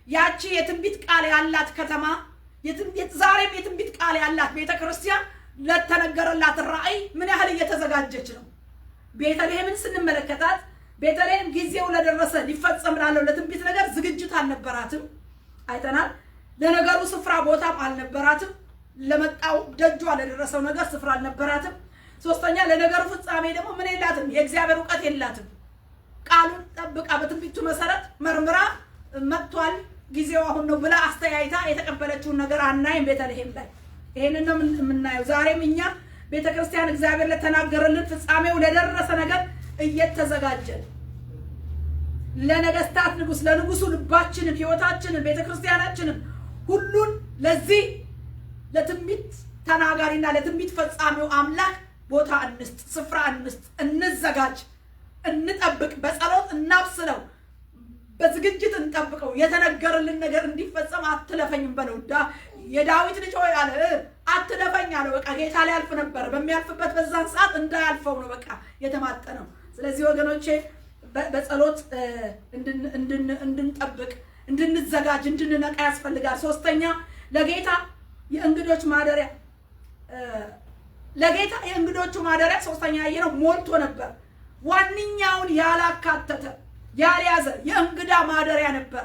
ያቺ የትንቢት ቃል ያላት ከተማ ዛሬም የትንቢት ቃል ያላት ቤተክርስቲያን ለተነገረላት ራእይ ምን ያህል እየተዘጋጀች ነው? ቤተልሔምን ስንመለከታት ቤተልሔም ጊዜው ለደረሰ ሊፈጸም ላለው ለትንቢት ነገር ዝግጅት አልነበራትም፣ አይተናል። ለነገሩ ስፍራ ቦታም አልነበራትም። ለመጣው ደጇ ለደረሰው ነገር ስፍራ አልነበራትም። ሶስተኛ ለነገሩ ፍጻሜ ደግሞ ምን የላትም? የእግዚአብሔር ዕውቀት የላትም። ቃሉን ጠብቃ በትንቢቱ መሰረት መርምራ መጥቷል ጊዜው አሁን ነው ብላ አስተያይታ የተቀበለችውን ነገር አናይም ቤተልሔም ላይ። ይሄንን ነው የምናየው። ዛሬም እኛ ቤተክርስቲያን እግዚአብሔር ለተናገረልን ፍጻሜው ለደረሰ ነገር እየተዘጋጀን ለነገስታት ንጉስ ለንጉሱ ልባችንን ህይወታችንን ቤተክርስቲያናችንን ሁሉን ለዚህ ለትንቢት ተናጋሪና ለትንቢት ፈጻሚው አምላክ ቦታ እንስጥ፣ ስፍራ እንስጥ፣ እንዘጋጅ፣ እንጠብቅ፣ በጸሎት እናብስለው፣ በዝግጅት እንጠብቀው። የተነገረልን ነገር እንዲፈጸም አትለፈኝም በለው። የዳዊት ልጅ ሆይ አለ አትለፈኝ አለ። በቃ ጌታ ሊያልፍ ነበር። በሚያልፍበት በዛን ሰዓት እንዳያልፈው ነው በቃ የተማጠነው። ስለዚህ ወገኖቼ በጸሎት እንድንጠብቅ፣ እንድንዘጋጅ፣ እንድንነቃ ያስፈልጋል። ሶስተኛ ለጌታ የእንግዶች ማደሪያ ለጌታ የእንግዶቹ ማደሪያ ሶስተኛ ያየነው ሞልቶ ነበር። ዋንኛውን ያላካተተ ያልያዘ የእንግዳ ማደሪያ ነበረ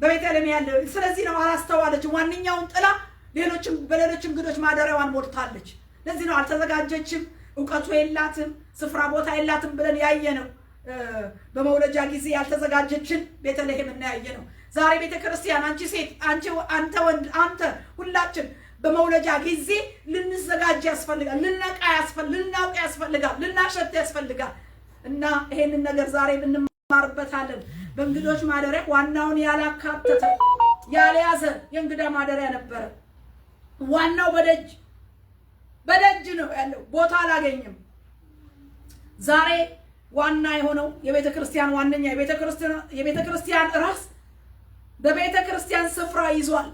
በቤተልሔም ያለው። ስለዚህ ነው አላስተዋለችም። ዋንኛውን ጥላ በሌሎች እንግዶች ማደሪያዋን ሞልታለች። ለዚህ ነው አልተዘጋጀችም፣ እውቀቱ የላትም፣ ስፍራ ቦታ የላትም ብለን ያየነው። በመውለጃ ጊዜ ያልተዘጋጀችን ቤተልሔም እና ያየነው። ዛሬ ቤተክርስቲያን አንቺ ሴት፣ አንተ ወንድ፣ አንተ ሁላችን በመውለጃ ጊዜ ልንዘጋጅ ያስፈልጋል፣ ልናውቅ ያስፈልጋል፣ ልናሸት ያስፈልጋል። እና ይሄንን ነገር ዛሬ እንማርበታለን። በእንግዶች ማደሪያ ዋናውን ያላካተተ ያልያዘ የእንግዳ ማደሪያ ነበረ። ዋናው በደጅ ነው ያለው፣ ቦታ አላገኘም። ዛሬ ዋና የሆነው የቤተክርስቲያን ዋነኛ የቤተክርስቲያን ራስ በቤተክርስቲያን ስፍራ ይዟል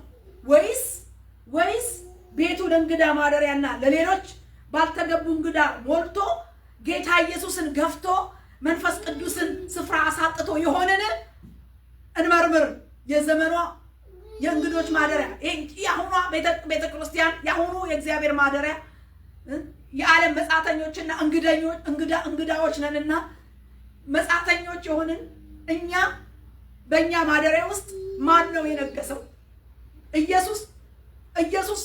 ወይስ ቤቱ ለእንግዳ ማደሪያና ለሌሎች ባልተገቡ እንግዳ ሞልቶ ጌታ ኢየሱስን ገፍቶ መንፈስ ቅዱስን ስፍራ አሳጥቶ የሆነን እንመርምር። የዘመኗ የእንግዶች ማደሪያ የአሁኗ ቤተክርስቲያን የአሁኑ የእግዚአብሔር ማደሪያ የዓለም መጻተኞችና እንግዳዎች ነንና መጻተኞች የሆንን እኛ በእኛ ማደሪያ ውስጥ ማን ነው የነገሰው? ኢየሱስ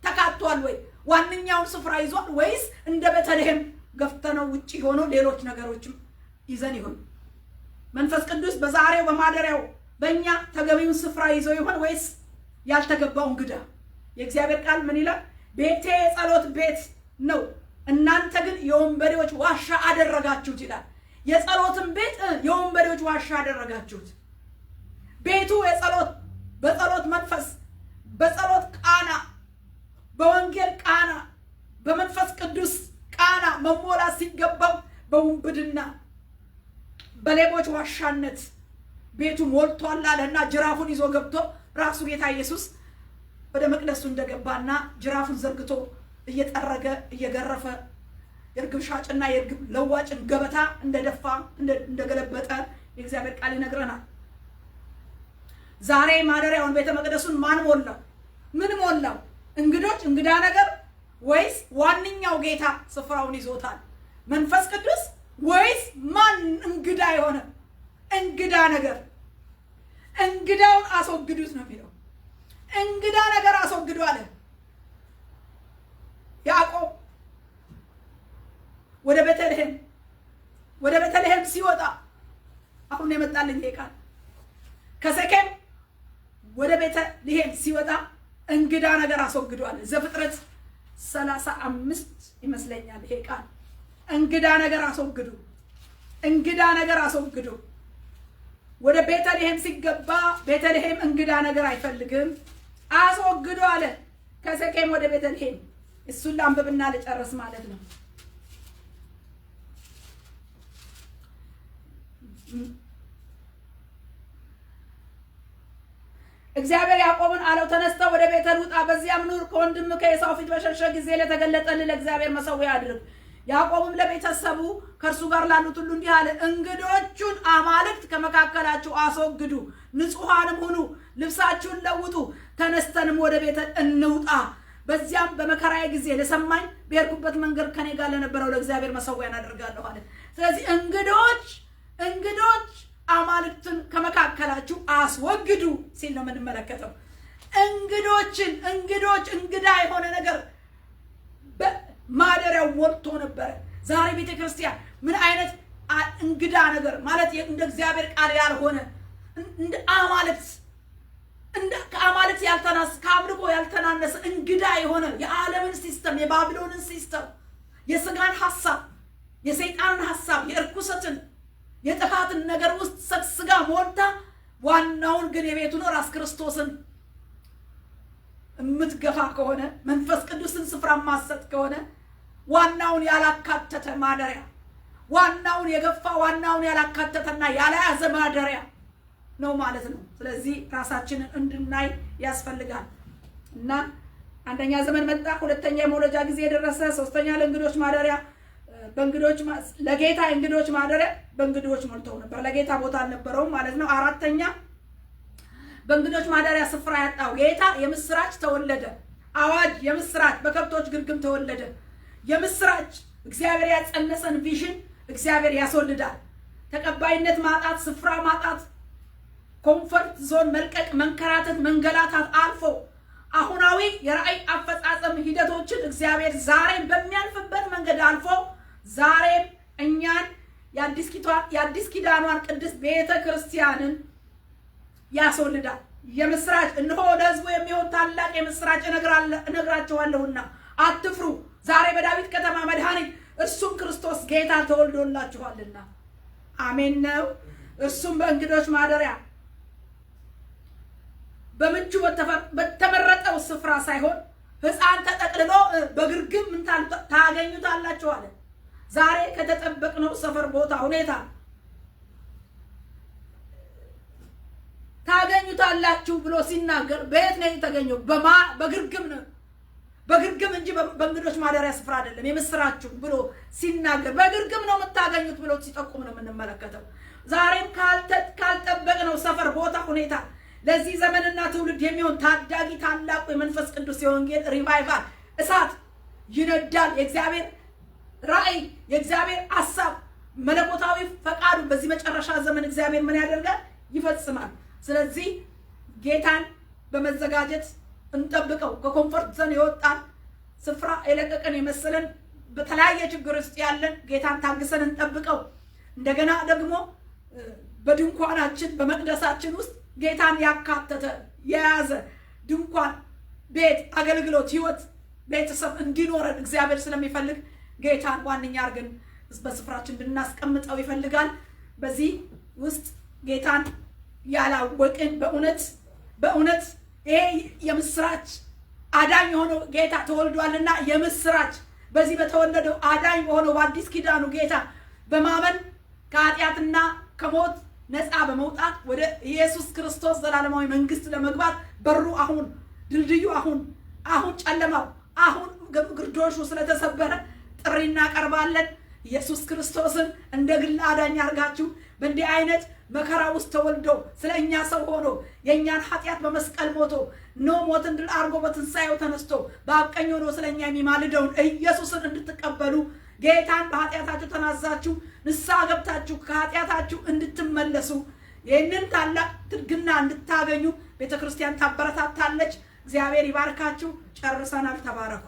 ተካቷል ወይ? ዋነኛውን ስፍራ ይዟል ወይስ እንደ ቤተልሔም ገፍተነው ውጪ ሆኖ ሌሎች ነገሮችም ይዘን ይሆን? መንፈስ ቅዱስ በዛሬው በማደሪያው በእኛ ተገቢውን ስፍራ ይዞ ይሆን ወይስ ያልተገባው እንግዳ? የእግዚአብሔር ቃል ምን ይላል? ቤቴ የጸሎት ቤት ነው፣ እናንተ ግን የወንበዴዎች ዋሻ አደረጋችሁት ይላል። የጸሎትን ቤት የወንበዴዎች ዋሻ አደረጋችሁት። ቤቱ በጸሎት መንፈስ፣ በጸሎት ቃና፣ በወንጌል ቃና፣ በመንፈስ ቅዱስ ቃና መሞላት ሲገባው በውንብድና በሌቦች ዋሻነት ቤቱ ሞልቷል አለና ጅራፉን ይዞ ገብቶ ራሱ ጌታ ኢየሱስ ወደ መቅደሱ እንደገባና ጅራፉን ዘርግቶ እየጠረገ እየገረፈ የርግብ ሻጭና የርግብ ለዋጭን ገበታ እንደደፋ እንደገለበጠ የእግዚአብሔር ቃል ይነግረናል። ዛሬ ማደሪያውን ቤተ መቅደሱን ማን ሞላው? ምን ሞላው? እንግዶች፣ እንግዳ ነገር ወይስ ዋንኛው ጌታ ስፍራውን ይዞታል? መንፈስ ቅዱስ ወይስ ማን እንግዳ የሆነ እንግዳ ነገር? እንግዳውን አስወግዱት ነው የሚለው። እንግዳ ነገር አስወግዱ አለ ያዕቆብ። ወደ ቤተልሔም ሲወጣ አሁን የመጣልኝ ቃል ከሴኬም ወደ ቤተልሔም ሲወጣ እንግዳ ነገር አስወግዱ አለ። ዘፍጥረት 35 ይመስለኛል ይሄ ቃል። እንግዳ ነገር አስወግዱ፣ እንግዳ ነገር አስወግዱ። ወደ ቤተልሔም ሲገባ ቤተልሔም እንግዳ ነገር አይፈልግም፣ አስወግዱ አለ። ከሴኬም ወደ ቤተልሔም። እሱን ላንብብና ልጨርስ ማለት ነው። እግዚአብሔር ያዕቆብን አለው፣ ተነስተህ ወደ ቤተል ውጣ፣ በዚያም ኑር። ከወንድም ከዔሳው ፊት በሸሸ ጊዜ ለተገለጠልህ ለእግዚአብሔር መሠዊያ አድርግ። ያዕቆብም ለቤተሰቡ ከእርሱ ጋር ላሉት ሁሉ እንዲህ አለ፣ እንግዶቹን አማልክት ከመካከላችሁ አስወግዱ፣ ንጹሐንም ሁኑ፣ ልብሳችሁን ለውጡ፣ ተነስተንም ወደ ቤተል እንውጣ። በዚያም በመከራዬ ጊዜ ለሰማኝ በሄድኩበት መንገድ ከኔ ጋር ለነበረው ለእግዚአብሔር መሠዊያን አደርጋለሁ አለ። ስለዚህ እንግዶች አማልክትን ከመካከላችሁ አስወግዱ ሲል ነው የምንመለከተው። እንግዳ የሆነ ነገር በማደሪያው ሞልቶ ነበረ። ዛሬ ቤተክርስቲያን ምን አይነት እንግዳ ነገር ማለት እንደ እግዚአብሔር ቃል ያልሆነ ከአማልክት ከአምልኮ ያልተናነሰ እንግዳ የሆነ የዓለምን ሲስተም፣ የባቢሎንን ሲስተም፣ የስጋን ሐሳብ፣ የሰይጣንን ሐሳብ፣ የእርኩሰትን የጥፋትን ነገር ውስጥ ሰግስጋ ሞልታ ዋናውን ግን የቤቱን ራስ ክርስቶስን የምትገፋ ከሆነ መንፈስ ቅዱስን ስፍራ ማሰጥ ከሆነ ዋናውን ያላካተተ ማደሪያ፣ ዋናውን የገፋ ዋናውን ያላካተተና ያለያዘ ማደሪያ ነው ማለት ነው። ስለዚህ ራሳችንን እንድናይ ያስፈልጋል እና አንደኛ ዘመን መጣ፣ ሁለተኛ የመውለጃ ጊዜ ደረሰ፣ ሶስተኛ ለእንግዶች ማደሪያ ለጌታ እንግዶች ማደሪያ በእንግዶች ሞልተው ነበር። ለጌታ ቦታ አልነበረውም ማለት ነው። አራተኛ በእንግዶች ማደሪያ ስፍራ ያጣው ጌታ የምስራች ተወለደ። አዋጅ የምስራች በከብቶች ግርግም ተወለደ። የምስራች እግዚአብሔር ያጸነሰን ቪዥን እግዚአብሔር ያስወልዳል። ተቀባይነት ማጣት፣ ስፍራ ማጣት፣ ኮምፈርት ዞን መልቀቅ፣ መንከራተት፣ መንገላታት አልፎ አሁናዊ የራእይ አፈጻጸም ሂደቶችን እግዚአብሔር ዛሬም በሚያልፍበት መንገድ አልፎ ዛሬም እኛን የአዲስ ኪዳኗን ቅድስት ቤተ ክርስቲያንን ያስወልዳል። የምስራች እነሆ ለሕዝቡ የሚሆን ታላቅ የምስራች እነግራችኋለሁና አትፍሩ፣ ዛሬ በዳዊት ከተማ መድኃኒት እርሱም ክርስቶስ ጌታ ተወልዶላችኋልና። አሜን ነው። እርሱም በእንግዶች ማደሪያ በምቹ በተመረጠው ስፍራ ሳይሆን ሕፃን ተጠቅልሎ በግርግም ምን ታገኙታላችሁ አለ። ዛሬ ከተጠበቅነው ሰፈር ቦታ ሁኔታ ታገኙታላችሁ ብሎ ሲናገር በየት ነው የተገኘው? በግርግም ነው። በግርግም እንጂ በእንግዶች ማደሪያ ስፍራ አይደለም። የምስራችሁ ብሎ ሲናገር በግርግም ነው የምታገኙት ብሎ ሲጠቁም ነው የምንመለከተው። ዛሬም ካልጠበቅነው ሰፈር ቦታ ሁኔታ ለዚህ ዘመንና ትውልድ የሚሆን ታዳጊ ታላቁ የመንፈስ ቅዱስ የወንጌል ሪቫይቫል እሳት ይነዳል። የእግዚአብሔር ራእይ፣ የእግዚአብሔር ሐሳብ፣ መለኮታዊ ፈቃዱ በዚህ መጨረሻ ዘመን እግዚአብሔር ምን ያደርጋል? ይፈጽማል። ስለዚህ ጌታን በመዘጋጀት እንጠብቀው። ከኮምፎርት ዞን የወጣን ስፍራ የለቀቀን የመሰለን በተለያየ ችግር ውስጥ ያለን ጌታን ታግሰን እንጠብቀው። እንደገና ደግሞ በድንኳናችን በመቅደሳችን ውስጥ ጌታን ያካተተ የያዘ ድንኳን፣ ቤት፣ አገልግሎት፣ ህይወት፣ ቤተሰብ እንዲኖረን እግዚአብሔር ስለሚፈልግ ጌታን ዋነኛ አድርገን በስፍራችን እንድናስቀምጠው ይፈልጋል። በዚህ ውስጥ ጌታን ያላወቅን በእውነት ይሄ የምስራች አዳኝ የሆነው ጌታ ተወልዷልና የምስራች በዚህ በተወለደው አዳኝ በሆነው በአዲስ ኪዳኑ ጌታ በማመን ከኃጢአትና ከሞት ነፃ በመውጣት ወደ ኢየሱስ ክርስቶስ ዘላለማዊ መንግስት ለመግባት በሩ አሁን፣ ድልድዩ አሁን ጨለማው አሁን ግርዶሹ ስለተሰበረ ጥሪ እናቀርባለን። ኢየሱስ ክርስቶስን እንደ ግል አዳኝ አድርጋችሁ በእንዲህ አይነት መከራ ውስጥ ተወልዶ ስለኛ ሰው ሆኖ የኛን ኃጢአት በመስቀል ሞቶ ሞትን ድል አድርጎ በትንሳኤው ተነስቶ በአብ ቀኝ ሆኖ ስለኛ የሚማልደውን ኢየሱስን እንድትቀበሉ ጌታን በኃጢአታችሁ ተናዛችሁ ንስሐ ገብታችሁ ከኃጢአታችሁ እንድትመለሱ ይህንን ታላቅ ትርግና እንድታገኙ ቤተክርስቲያን ታበረታታለች። እግዚአብሔር ይባርካችሁ። ጨርሰናል። ተባረኩ።